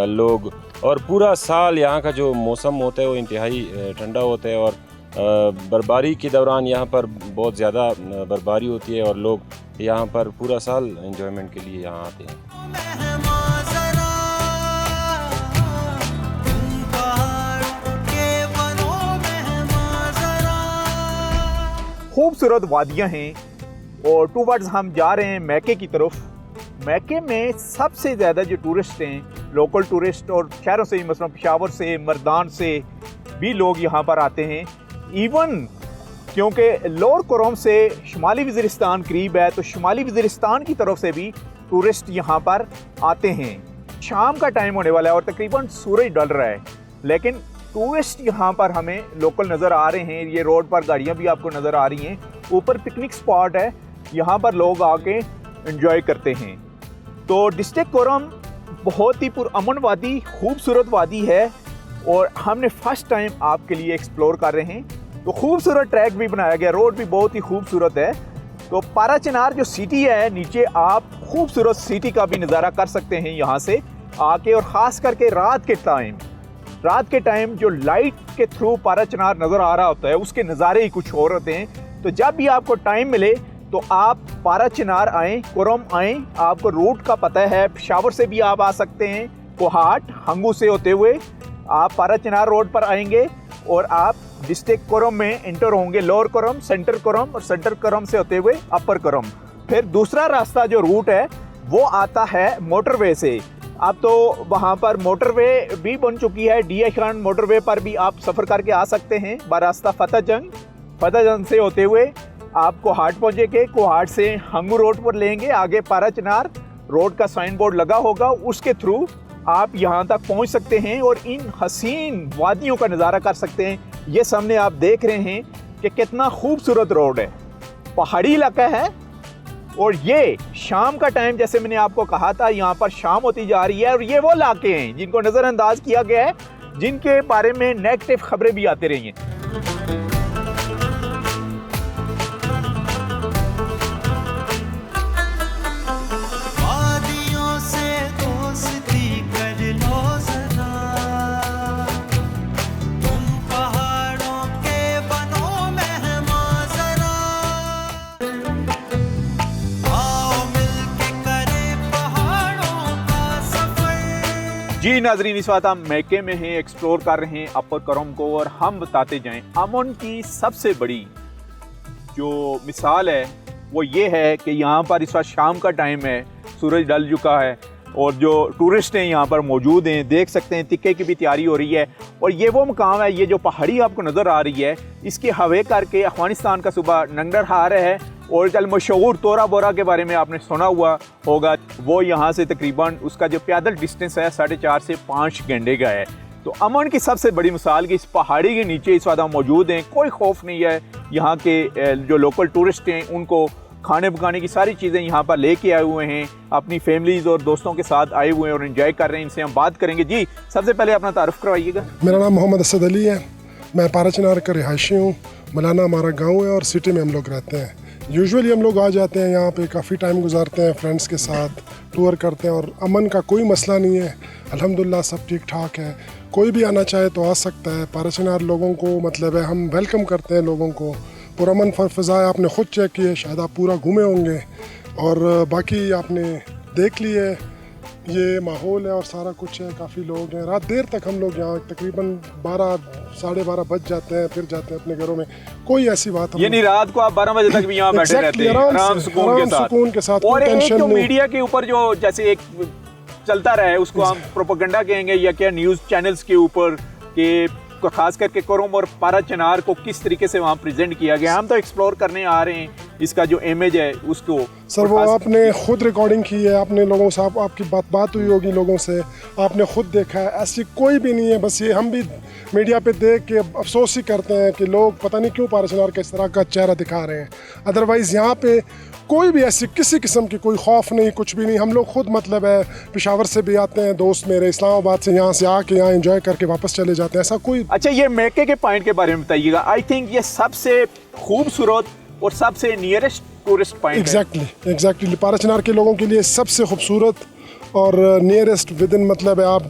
लोग। और पूरा साल यहाँ का जो मौसम होता है वो इंतहाई ठंडा होता है, और बर्फबारी के दौरान यहाँ पर बहुत ज़्यादा बर्फबारी होती है, और लोग यहाँ पर पूरा साल एंजॉयमेंट के लिए यहाँ आते हैं। खूबसूरत वादियाँ हैं और टूवर्ड्स हम जा रहे हैं मैके की तरफ। मैके में सबसे ज़्यादा जो टूरिस्ट हैं, लोकल टूरिस्ट, और शहरों से, मसलन पेशावर से, मर्दान से भी लोग यहाँ पर आते हैं। इवन क्योंकि लोअर कुरम से शुमाली वज़ीरिस्तान करीब है, तो शुमाली वज़ीरिस्तान की तरफ से भी टूरिस्ट यहाँ पर आते हैं। शाम का टाइम होने वाला है और तकरीबन सूरज ढल रहा है, लेकिन टूरिस्ट यहाँ पर हमें लोकल नज़र आ रहे हैं। ये रोड पर गाड़ियाँ भी आपको नज़र आ रही हैं। ऊपर पिकनिक स्पॉट है, यहाँ पर लोग आके एंजॉय करते हैं। तो डिस्ट्रिक्ट कुरम बहुत ही पुरअमन वादी, खूबसूरत वादी है, और हमने फर्स्ट टाइम आपके लिए एक्सप्लोर कर रहे हैं। तो खूबसूरत ट्रैक भी बनाया गया, रोड भी बहुत ही खूबसूरत है। तो पारा चिनार जो सिटी है, नीचे आप खूबसूरत सिटी का भी नज़ारा कर सकते हैं यहाँ से आके। और ख़ास करके रात के टाइम जो लाइट के थ्रू पारा चिनार नज़र आ रहा होता है, उसके नज़ारे ही कुछ और होते हैं। तो जब भी आपको टाइम मिले तो आप पारा चिनार आएँ, कुरम आएँ। आपको रूट का पता है, पेशावर से भी आप आ सकते हैं, कोहाट हंगू से होते हुए आप पारा चिनार रोड पर आएंगे और आप डिस्ट्रिक्ट कुरम में इंटर होंगे। लोअर कुरम, सेंटर कुरम, और सेंटर कुरम से होते हुए अपर कुरम। फिर दूसरा रास्ता जो रूट है वो आता है मोटरवे से। अब तो वहाँ पर मोटरवे भी बन चुकी है, डी खान मोटरवे पर भी आप सफ़र करके आ सकते हैं। बरास्ता फतेह जंग से होते हुए आप कोहाट पहुँचेंगे, कोहाट से हंगू रोड पर लेंगे, आगे पारा चिनार रोड का साइन बोर्ड लगा होगा, उसके थ्रू आप यहाँ तक पहुँच सकते हैं और इन हसीन वादियों का नज़ारा कर सकते हैं। ये सामने आप देख रहे हैं कि कितना खूबसूरत रोड है, पहाड़ी इलाका है। और ये शाम का टाइम, जैसे मैंने आपको कहा था, यहाँ पर शाम होती जा रही है और ये वो इलाके हैं जिनको नज़रअंदाज किया गया है, जिनके बारे में नेगेटिव खबरें भी आती रही हैं। वादियों से दोस्ती कर लो जरा, तुम पहाड़ों के बनो मेहमान जरा, आओ मिलके करें पहाड़ों का सफर। जी नाजरीन, इस वक्त हम मैके में हैं, एक्सप्लोर कर रहे हैं अपर करम को, और हम बताते जाएं अमन की सबसे बड़ी जो मिसाल है वो ये है कि यहाँ पर इस वक्त शाम का टाइम है, सूरज ढल चुका है और जो टूरिस्ट हैं यहाँ पर मौजूद हैं, देख सकते हैं तिक्के की भी तैयारी हो रही है। और ये वो मकाम है, ये जो पहाड़ी आपको नज़र आ रही है, इसके हवे करके अफगानिस्तान का सूबा नंगरहार है। और कल मशहूर तोरा बोरा के बारे में आपने सुना हुआ होगा, वो यहाँ से तकरीबन उसका जो पैदल डिस्टेंस है 4.5 से 5 घंटे का है। तो अमन की सबसे बड़ी मिसाल कि इस पहाड़ी के नीचे इस वक्त हम मौजूद हैं, कोई खौफ नहीं है। यहाँ के जो लोकल टूरिस्ट हैं उनको खाने पकाने की सारी चीज़ें यहाँ पर लेके आए हुए हैं, अपनी फैमिलीज़ और दोस्तों के साथ आए हुए हैं और एंजॉय कर रहे हैं। इनसे हम बात करेंगे। जी, सबसे पहले अपना तारुफ करवाइएगा। मेरा नाम मोहम्मद असद अली है, मैं पारा चिनार का रिहायशी हूँ। मलाना हमारा गांव है और सिटी में हम लोग रहते हैं। यूजुअली हम लोग आ जाते हैं यहाँ पे, काफ़ी टाइम गुजारते हैं फ्रेंड्स के साथ, टूर करते हैं और अमन का कोई मसला नहीं है, अल्हम्दुलिल्लाह सब ठीक ठाक है। कोई भी आना चाहे तो आ सकता है। पारा चिनार लोगों को मतलब है, हम वेलकम करते हैं लोगों को। पुरअमन फ़ज़ा है, आपने ख़ुद चेक किए, शायद आप पूरा घूमे होंगे और बाकी आपने देख लिए ये माहौल है और सारा कुछ है। काफ़ी लोग हैं, रात देर तक हम लोग यहाँ तकरीबन 12 साढ़े 12 बज जाते हैं, फिर जाते हैं अपने घरों में। कोई ऐसी बात यानी रात को आप 12 बजे तक भी यहाँ बैठे रहते हैं आराम सुकून के साथ। और एक जो मीडिया के ऊपर जो जैसे एक चलता रहे, उसको हम प्रोपेगेंडा कहेंगे या क्या, न्यूज़ चैनल्स के ऊपर के खास करके कोरम और पारा चिनार को किस तरीके से वहाँ प्रेजेंट किया गया। हम तो एक्सप्लोर करने आ रहे हैं, इसका जो इमेज है उसको। सर वो आपने खुद रिकॉर्डिंग की है, आपने लोगों से आपकी बात हुई होगी लोगों से, आपने खुद देखा है। ऐसी कोई भी नहीं है, बस ये हम भी मीडिया पे देख के अफसोस ही करते हैं कि लोग पता नहीं क्यों पारा चिनार का इस तरह का चेहरा दिखा रहे हैं। अदरवाइज़ यहाँ पे कोई भी ऐसी किसी किस्म की कोई खौफ नहीं, कुछ भी नहीं। हम लोग खुद मतलब है पेशावर से भी आते हैं दोस्त मेरे, इस्लामाबाद से, यहाँ से आके यहाँ एंजॉय करके वापस चले जाते हैं। ऐसा कोई। अच्छा, ये मैके के पॉइंट के बारे में बताइएगा। आई थिंक ये सबसे खूबसूरत और सबसे नियरेस्ट टूरिस्ट पॉइंट एग्जैक्टली पारा चिनार के लोगों के लिए सबसे खूबसूरत और नियरेस्ट विदिन मतलब है आप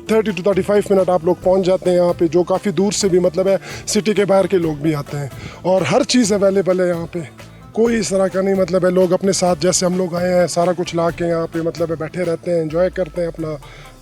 30 to 35 मिनट आप लोग पहुंच जाते हैं यहाँ पे, जो काफ़ी दूर से भी मतलब है सिटी के बाहर के लोग भी आते हैं और हर चीज़ अवेलेबल है यहाँ पे। कोई इस तरह का नहीं मतलब है, लोग अपने साथ जैसे हम लोग आए हैं सारा कुछ ला के यहाँ पे मतलब है बैठे रहते हैं, एंजॉय करते हैं अपना,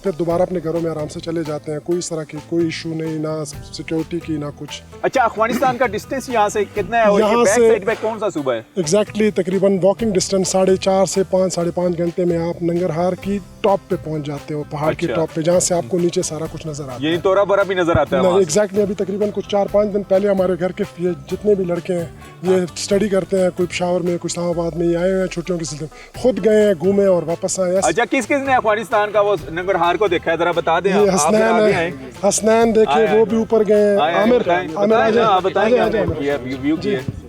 फिर दोबारा अपने घरों में आराम से चले जाते हैं। कोई इस तरह की कोई इशू नहीं, ना सिक्योरिटी की ना कुछ। अच्छा, अफगानिस्तान का डिस्टेंस यहाँ से कितना है और यहाँ से बैक साइड पे कौन सा सूबा है? एग्जैक्टली तकरीबन वॉकिंग डिस्टेंस 4.5 से 5 घंटे में आप नंगरहार की टॉप पे पहुँच जाते हो, पहाड़ की टॉप पे, जहाँ से आपको नीचे सारा कुछ नजर आता है। ये तोरा बोरा भी नजर आता है? एग्जैक्टली। अभी तकरीबन कुछ 4-5 दिन पहले हमारे घर के ये जितने भी लड़के हैं ये स्टडी करते हैं, कोई पेशावर में, कोई इस्लामाबाद में, आए हुए हैं छुट्टियों के सिलसिले में, खुद गए हैं, घूमे और वापस आए। अच्छा, किस किस ने अफगानिस्तान का वो नंगरहार को देखा है, जरा बता दें। ये हसनैन देखे, वो भी ऊपर गए। आमिर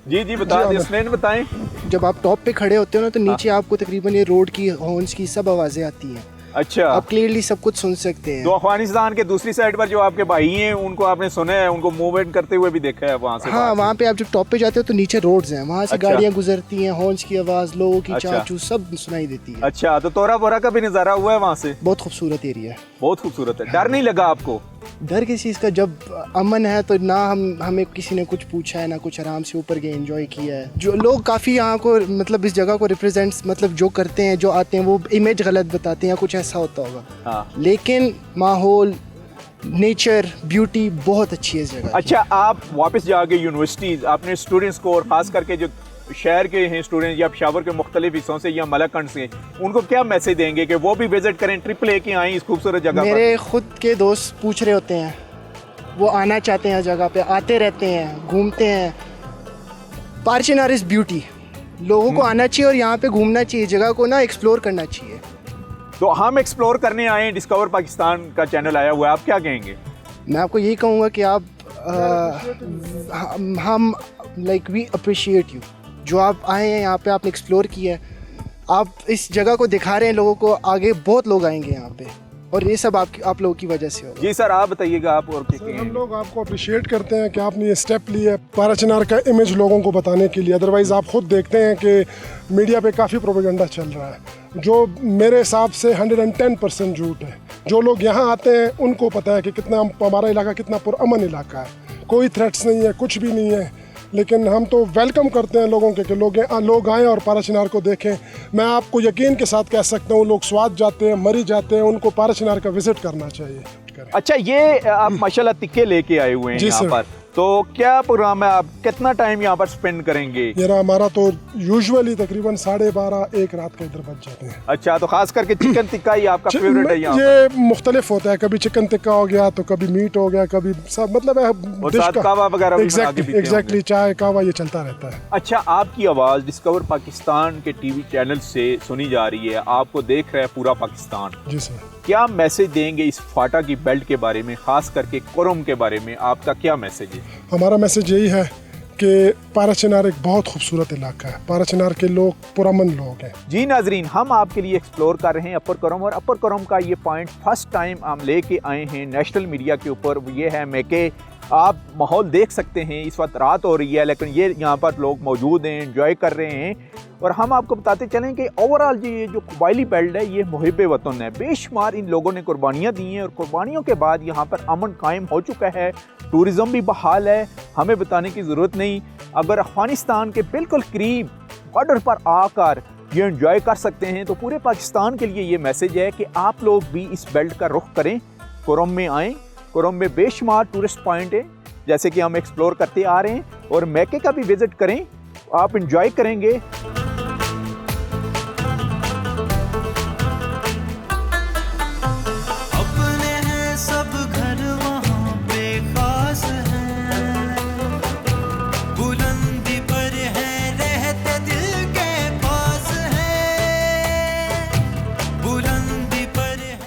जी बता दें, हसनैन बताएं। जब आप टॉप पे खड़े होते हो ना तो नीचे आपको तकरीबन ये रोड की, हॉर्न्स की सब आवाज़ें आती हैं। अच्छा, आप क्लियरली सब कुछ सुन सकते हैं। तो अफगानिस्तान के दूसरी साइड पर जो आपके भाई हैं उनको आपने सुना है, उनको मूवमेंट करते हुए भी देखा है वहाँ से? हाँ, वहाँ पे आप जब टॉप पे जाते हो तो नीचे रोड्स हैं, वहाँ से गाड़ियाँ गुजरती हैं, हॉर्न्स की आवाज़, लोगों की चाचू सब सुनाई देती है। अच्छा, तो तोरा बोरा का भी नज़ारा हुआ है वहाँ से? बहुत खूबसूरत एरिया है, बहुत खूबसूरत है। डर नहीं लगा आपको? डर किस चीज़ का, जब अमन है तो ना हमें किसी ने कुछ पूछा है ना कुछ, आराम से ऊपर गए एंजॉय किया है। जो लोग काफ़ी यहाँ को मतलब इस जगह को रिप्रेजेंट्स मतलब जो करते हैं, जो आते हैं वो इमेज गलत बताते हैं, कुछ ऐसा होता होगा। हाँ। लेकिन माहौल, नेचर, ब्यूटी बहुत अच्छी है इस जगह। अच्छा, आप वापस जाके यूनिवर्सिटीज़ अपने स्टूडेंट्स को और ख़ास करके जो शहर के हैं स्टूडेंट या पेशावर के मुख्तलिफ हिस्सों से या मलाकंड से, उनको क्या मैसेज देंगे कि वो भी विजिट करें, ट्रिप लेके आएँ इस खूबसूरत जगह? मेरे खुद के दोस्त पूछ रहे होते हैं, वो आना चाहते हैं जगह पे, आते रहते हैं, घूमते हैं, पारचनार इज़ ब्यूटी, लोगों को आना चाहिए और यहाँ पे घूमना चाहिए, जगह को ना एक्सप्लोर करना चाहिए। तो हम एक्सप्लोर करने आए हैं, डिस्कवर पाकिस्तान का चैनल आया हुआ है, आप क्या कहेंगे? मैं आपको यही कहूँगा कि आप हम लाइक वी अप्रिशिएट यू, जो आप आए हैं यहाँ पे, आपने एक्सप्लोर किया है, आप इस जगह को दिखा रहे हैं लोगों को, आगे बहुत लोग आएंगे यहाँ पे और ये सब आप लोगों की वजह से होगा। जी सर, आप बताइएगा आप और क्या हम लोग आपको अप्रिशिएट करते हैं कि आपने ये स्टेप लिया है पाराचनार का इमेज लोगों को बताने के लिए। अदरवाइज़ आप खुद देखते हैं कि मीडिया पे काफ़ी प्रोपेगेंडा चल रहा है जो मेरे हिसाब से 110% झूठ है। जो लोग यहाँ आते हैं उनको पता है कि कितना हमारा इलाका कितना पुरअमन इलाका है, कोई थ्रेट्स नहीं है, कुछ भी नहीं है, लेकिन हम तो वेलकम करते हैं लोगों के कि लोग आएँ और पाराचनार को देखें। मैं आपको यकीन के साथ कह सकता हूँ, लोग स्वाद जाते हैं, मरी जाते हैं, उनको पाराचनार का विजिट करना चाहिए। अच्छा, ये आप माशाल्लाह टिक्के लेके आए हुए हैं यहाँ पर, तो क्या प्रोग्राम है, आप कितना टाइम यहाँ पर स्पेंड करेंगे? हमारा तो यूजुअली तकरीबन 12:30-1 रात के इधर बच जाते हैं। अच्छा, तो खास करके चिकन टिक्का ही आपका फेवरेट है यहाँ? ये मुख्तलिफ होता है, कभी चिकन टिक्का हो गया तो कभी मीट हो गया, कभी सब मतलब कावा वगैरह एग्जैक्टली चाय कावा ये चलता रहता है। अच्छा, आपकी आवाज़ डिस्कवर पाकिस्तान के टीवी चैनल से सुनी जा रही है, आपको देख रहा है पूरा पाकिस्तान। जी सर। क्या मैसेज देंगे इस फाटा की बेल्ट के बारे में, खास करके कुरम के बारे में आपका क्या मैसेज है? हमारा मैसेज यही है कि पाराचनार एक बहुत खूबसूरत इलाका है, पाराचनार के लोग पुरअमन लोग हैं। जी नाजरीन, हम आपके लिए एक्सप्लोर कर रहे हैं अपर कुरम, और अपर कुरम का ये पॉइंट फर्स्ट टाइम हम लेके आए हैं नेशनल मीडिया के ऊपर। ये है मेके, आप माहौल देख सकते हैं, इस वक्त रात हो रही है लेकिन ये यहाँ पर लोग मौजूद हैं, एंजॉय कर रहे हैं। और हम आपको बताते चलें कि ओवरऑल ये जो कबायली बेल्ट है ये मुहिब वतन है, बेशुमार इन लोगों ने कुर्बानियाँ दी हैं और कुर्बानियों के बाद यहाँ पर अमन कायम हो चुका है, टूरिज़म भी बहाल है, हमें बताने की ज़रूरत नहीं। अगर अफ़गानिस्तान के बिल्कुल करीब बॉर्डर पर आकर ये एंजॉय कर सकते हैं तो पूरे पाकिस्तान के लिए ये मैसेज है कि आप लोग भी इस बेल्ट का रुख करें, कुरम में आएँ। कुरम में बेशुमार टूरिस्ट पॉइंट है जैसे कि हम एक्सप्लोर करते आ रहे हैं, और मैके का भी विज़िट करें, आप एंजॉय करेंगे।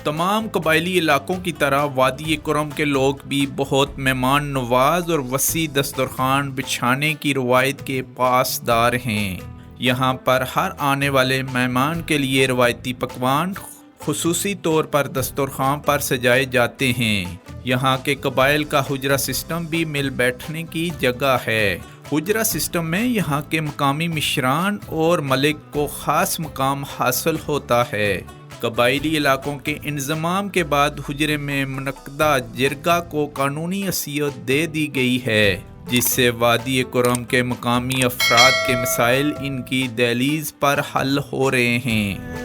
तमाम कबायली इलाकों की तरह वादी कुरम के लोग भी बहुत मेहमान नवाज और वसी दस्तरखान बिछाने की रवायत के पासदार हैं। यहाँ पर हर आने वाले मेहमान के लिए रवायती पकवान खुसूसी तौर पर दस्तरखान पर सजाए जाते हैं। यहाँ के कबाइल का हुजरा सिस्टम भी मिल बैठने की जगह है। हुजरा सिस्टम में यहाँ के मकामी मिश्रान और मलिक को ख़ास मकाम हासिल होता है। कबायली इलाकों के इंतज़ाम के बाद हुजरे में मुनक्कदा जिरगा को कानूनी हैसियत दे दी गई है, जिससे वादी कुरम के मकामी अफराद के मसाइल इनकी दहलीज पर हल हो रहे हैं।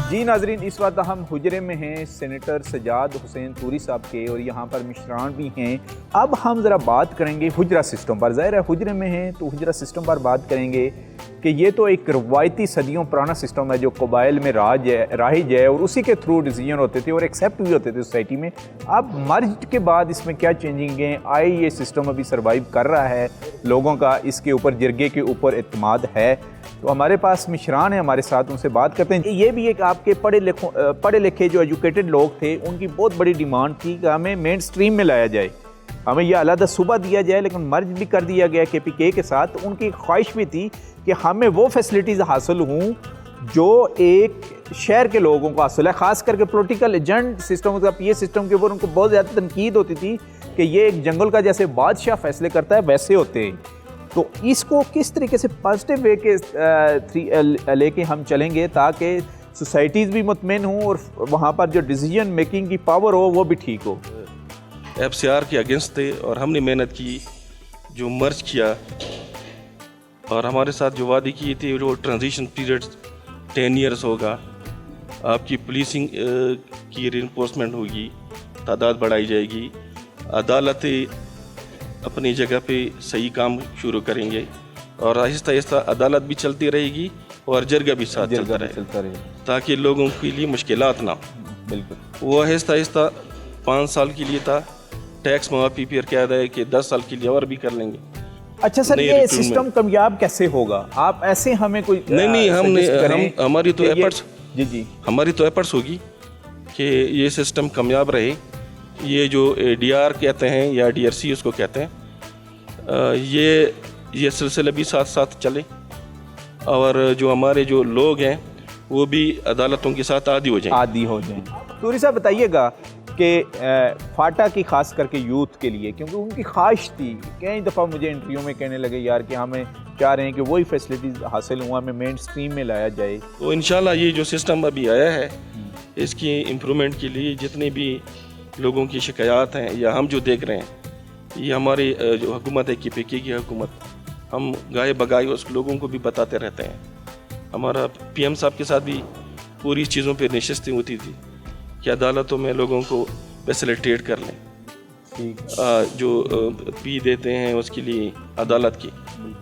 जी नाजरीन, इस वक्त हम हुजरे में हैं सेनेटर सजाद हुसैन तूरी साहब के, और यहाँ पर मिश्रान भी हैं। अब हम ज़रा बात करेंगे हुजरा सिस्टम पर। ज़ाहिर है हुजरे में हैं तो हुजरा सिस्टम पर बात करेंगे कि ये तो एक रवायती सदियों पुराना सिस्टम है जो कबाइल में राइज है और उसी के थ्रू डिसीजन होते थे और एक्सेप्ट भी होते थे सोसाइटी में। अब मर्ज के बाद इसमें क्या चेंजिंग है आई, ये सिस्टम अभी सर्वाइव कर रहा है, लोगों का इसके ऊपर जिरगे के ऊपर एतमाद है। तो हमारे पास मिश्रान है हमारे साथ, उनसे बात करते हैं। ये भी एक आपके पढ़े लिखे जो एजुकेटेड लोग थे, उनकी बहुत बड़ी डिमांड थी कि हमें मेन स्ट्रीम में लाया जाए, हमें यह अलग सूबा दिया जाए, लेकिन मर्ज भी कर दिया गया KPK के साथ। तो उनकी ख्वाहिश भी थी कि हमें वो फैसिलिटीज़ हासिल हों जो एक शहर के लोगों को हासिल है, ख़ास करके पॉलिटिकल एजेंट सिस्टम का। ये सिस्टम के ऊपर उनको बहुत ज़्यादा तनकीद होती थी कि ये एक जंगल का जैसे बादशाह फैसले करता है वैसे होते हैं। तो इसको किस तरीके से पॉजिटिव वे के लेके हम चलेंगे ताकि सोसाइटीज़ भी मुतमईन हों और वहाँ पर जो डिसीजन मेकिंग की पावर हो वो भी ठीक हो। FCR के अगेंस्ट थे और हमने मेहनत की, जो मर्ज किया और हमारे साथ जो वादे किए थे, जो ट्रांजिशन पीरियड 10 ईयर्स होगा, आपकी पुलिसिंग की रिइंफोर्समेंट होगी, तादाद बढ़ाई जाएगी, अदालतें अपनी जगह पे सही काम शुरू करेंगे और आहिस्ता आहिस्ता अदालत भी चलती रहेगी और जरगा भी साथ चलता रहेगा ताकि लोगों के लिए मुश्किलात ना हो। बिल्कुल, वो आहिस्ता आहिस्ता 5 साल के लिए था, टैक्स माफ़ी फिर क्या है कि 10 साल के लिए और भी कर लेंगे। अच्छा सर, ये सिस्टम कामयाब कैसे होगा? आप ऐसे हमें कोई नहीं हमारी तो एफर्ट्स जी हमारी तो एफर्ट्स होगी कि ये सिस्टम कामयाब रहे। ये जो DR कहते हैं या DRC उसको कहते हैं, ये सिलसिला भी साथ साथ चले और जो हमारे जो लोग हैं वो भी अदालतों के साथ आदी हो जाएं। तूरी साहब बताइएगा कि फाटा की खास करके यूथ के लिए, क्योंकि उनकी ख्वाहिश थी, कई दफ़ा मुझे इंटरव्यू में कहने लगे यार कि हमें चाह रहे हैं कि वही फैसिलिटीज़ हासिल हुआ हमें मेन स्ट्रीम में लाया जाए। तो इंशाल्लाह ये जो सिस्टम अभी आया है इसकी इम्प्रूवमेंट के लिए जितने भी लोगों की शिकायत हैं या हम जो देख रहे हैं, ये हमारी जो हुकूमत है KPK की हुकूमत, हम गाए बगाए उस लोगों को भी बताते रहते हैं। हमारा PM साहब के साथ भी पूरी चीज़ों पर नशिस्तें होती थी कि अदालतों में लोगों को फैसिलिटेट कर लें, जो फी देते हैं उसके लिए अदालत की,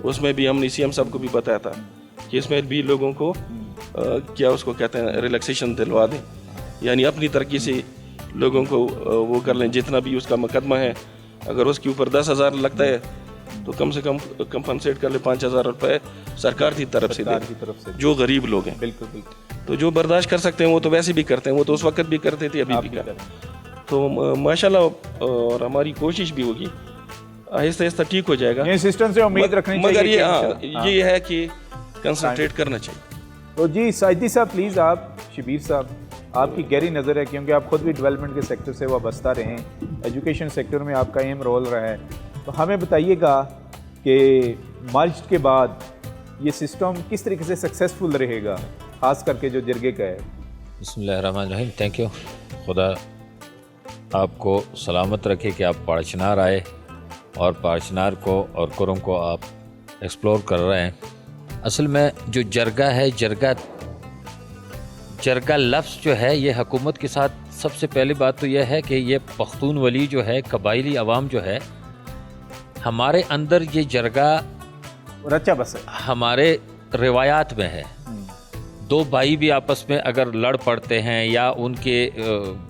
उसमें भी हमने CM साहब को भी बताया था कि इसमें भी लोगों को क्या उसको कहते हैं रिलैक्सेशन दिलवा दें, यानी अपनी तरक्की से लोगों को वो कर लें। जितना भी उसका मुकदमा है अगर उसके ऊपर 10,000 लगता है तो कम से कम कंपनसेट कर ले 5,000 रुपये सरकार की तरफ से जो गरीब लोग हैं। बिल्कुल बिल्कुल, तो जो बर्दाश्त कर सकते हैं वो तो वैसे भी करते हैं, वो तो उस वक्त भी करते थे, अभी भी करते हैं। तो माशाल्लाह और हमारी कोशिश भी होगी, आहिस्ता आहिस्ता ठीक हो जाएगा। ये सिस्टम से उम्मीद रखनी चाहिए, मगर ये है कि कंसंट्रेट करना चाहिए। तो जी साजिदी साहब प्लीज़, आप शबीर साहब, आपकी गहरी नज़र है क्योंकि आप खुद भी डेवलपमेंट के सेक्टर से वाबस्ता रहे हैं, एजुकेशन सेक्टर में आपका अहम रोल रहा है, तो हमें बताइएगा कि मर्ज के बाद ये सिस्टम किस तरीके से सक्सेसफुल रहेगा, ख़ास करके जो जरगे का है। बिस्मिल्लाहिर्रहमानिर्रहीम। थैंक यू, खुदा आपको सलामत रखे कि आप पारचनार आए और पारचनार को और कुरम को आप एक्सप्लोर कर रहे हैं। असल में जो जरगा है, जरगा लफ्ज़ जो है ये हुकूमत के साथ सबसे पहली बात तो यह है कि ये पख्तूनवली जो है, कबायली अवाम जो है, हमारे अंदर ये जरगा रचा बस है, हमारे रिवायात में है। दो भाई भी आपस में अगर लड़ पड़ते हैं या उनके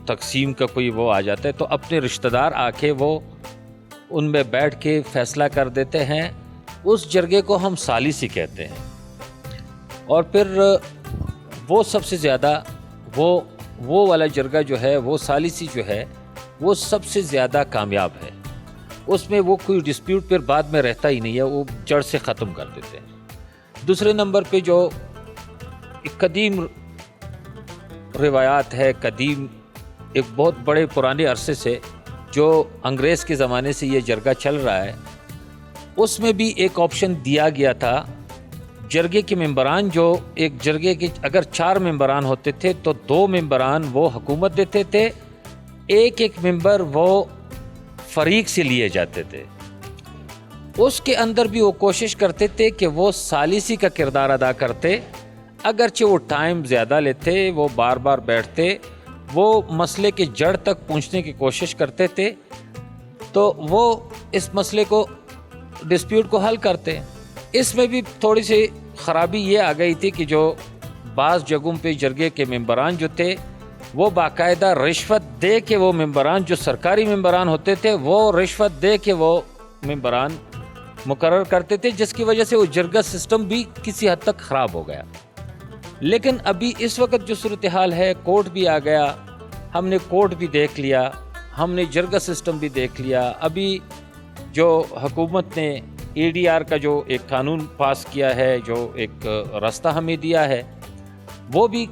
तकसीम का कोई वो आ जाता है तो अपने रिश्तेदार आके वो उनमें बैठ के फ़ैसला कर देते हैं। उस जरगे को हम सालिसी कहते हैं और फिर वो सबसे ज़्यादा वो वाला जरगा जो है, वो सालिसी जो है, वो सबसे ज़्यादा कामयाब है। उसमें वो कोई डिस्प्यूट फिर बाद में रहता ही नहीं है, वो जड़ से ख़त्म कर देते हैं। दूसरे नंबर पे जो कदीम रिवायात है, कदीम एक बहुत बड़े पुराने अरसे से जो अंग्रेज़ के ज़माने से ये जरगा चल रहा है, उसमें भी एक ऑप्शन दिया गया था। जरगे के मेंबरान, जो एक जरगे के अगर 4 मेंबरान होते थे तो 2 मेंबरान वो हुकूमत देते थे, एक मेंबर वो फरीक से लिए जाते थे। उसके अंदर भी वो कोशिश करते थे कि वो सालिसी का किरदार अदा करते, अगरचे वो टाइम ज़्यादा लेते, वो बार बार बैठते, वो मसले के जड़ तक पहुंचने की कोशिश करते थे, तो वो इस मसले को डिस्प्यूट को हल करते। इसमें भी थोड़ी सी ख़राबी ये आ गई थी कि जो बाज़ जगहों पे जरगे के मेंबरान जो थे वो बाकायदा रिश्वत दे के, वो मेंबरान जो सरकारी मेंबरान होते थे वो रिश्वत दे के वो मेंबरान मुकर्रर करते थे, जिसकी वजह से वो जरगा सिस्टम भी किसी हद तक ख़राब हो गया। लेकिन अभी इस वक्त जो सूरत हाल है, कोर्ट भी आ गया, हमने कोर्ट भी देख लिया, हमने जरगा सिस्टम भी देख लिया। अभी जो हुकूमत ने ADR का जो एक कानून पास किया है, जो एक रास्ता हमें दिया है, वो भी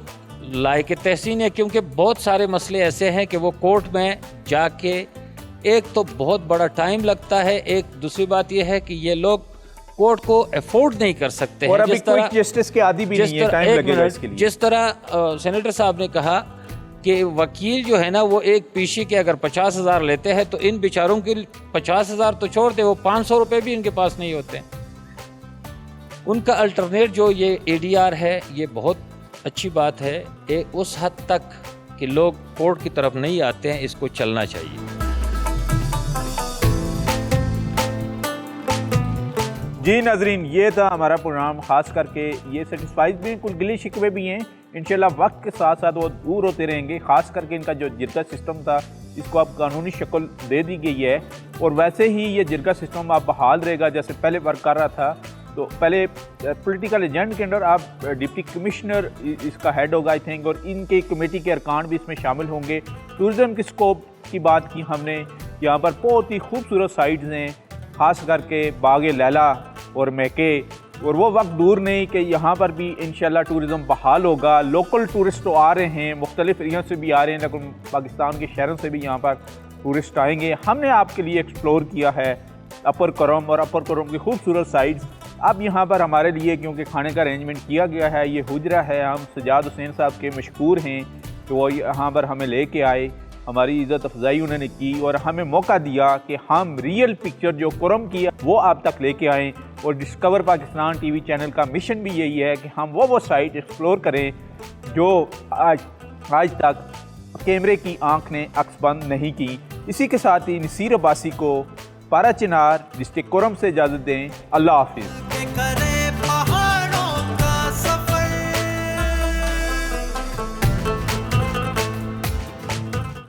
लायक तहसीन है, क्योंकि बहुत सारे मसले ऐसे हैं कि वो कोर्ट में जाके एक तो बहुत बड़ा टाइम लगता है, एक दूसरी बात यह है कि ये लोग कोर्ट को अफोर्ड नहीं कर सकते और हैं। अभी क्विक जस्टिस के आदी भी नहीं है, टाइम लगेगा इसके लिए। जिस तरह सेनेटर साहब ने कहा कि वकील जो है ना वो एक पीसी के अगर 50,000 लेते हैं तो इन बेचारों के 50,000 तो छोड़ दे, वो 500 रुपये भी इनके पास नहीं होते। उनका अल्टरनेट जो ये ADR है ये बहुत अच्छी बात है। उस हद तक कि लोग कोर्ट की तरफ नहीं आते हैं, इसको चलना चाहिए। जी नाजरीन, ये था हमारा प्रोग्राम। ख़ास करके ये सेटिस्फाइड भी, कुछ गिले शिकवे भी हैं, इंशाल्लाह वक्त के साथ साथ वो दूर होते रहेंगे। ख़ास करके इनका जो जिरगा सिस्टम था इसको अब कानूनी शक्ल दे दी गई है और वैसे ही ये जिरगा सिस्टम अब बहाल रहेगा जैसे पहले वर्क कर रहा था। तो पहले पॉलिटिकल एजेंट के अंडर आप डिप्टी कमिश्नर इसका हेड होगा आई थिंक, और इनके कमेटी के अरकान भी इसमें शामिल होंगे। टूरिज़म की स्कोप की बात की हमने, यहाँ पर बहुत ही खूबसूरत साइट्स हैं, ख़ास करके बाग लैला और मैके, और वो वक्त दूर नहीं कि यहाँ पर भी इंशाल्लाह टूरिज़म बहाल होगा। लोकल टूरिस्ट तो आ रहे हैं, मुख्तलिफ एरिया से भी आ रहे हैं, लेकिन पाकिस्तान के शहरों से भी यहाँ पर टूरिस्ट आएंगे। हमने आपके लिए एक्सप्लोर किया है अपर करम और अपर करम की खूबसूरत साइट्स। अब यहाँ पर हमारे लिए क्योंकि खाने का अरेंजमेंट किया गया है, ये हुजरा है, हम सजाद हुसैन साहब के मशकूर हैं कि वो यहाँ पर हमें लेके आए, हमारी इज़्ज़त अफजाई उन्होंने की और हमें मौका दिया कि हम रियल पिक्चर जो कुरम की है वो आप तक लेके आएँ। और डिस्कवर पाकिस्तान TV चैनल का मिशन भी यही है कि हम वो साइट एक्सप्लोर करें जो आज तक कैमरे की आंख ने अक्स बंद नहीं की। इसी के साथ ही नसीर अब्बासी को पारा चिनार डिस्ट्रिक्ट कुरम से इजाज़त दें। अल्लाह हाफिज़।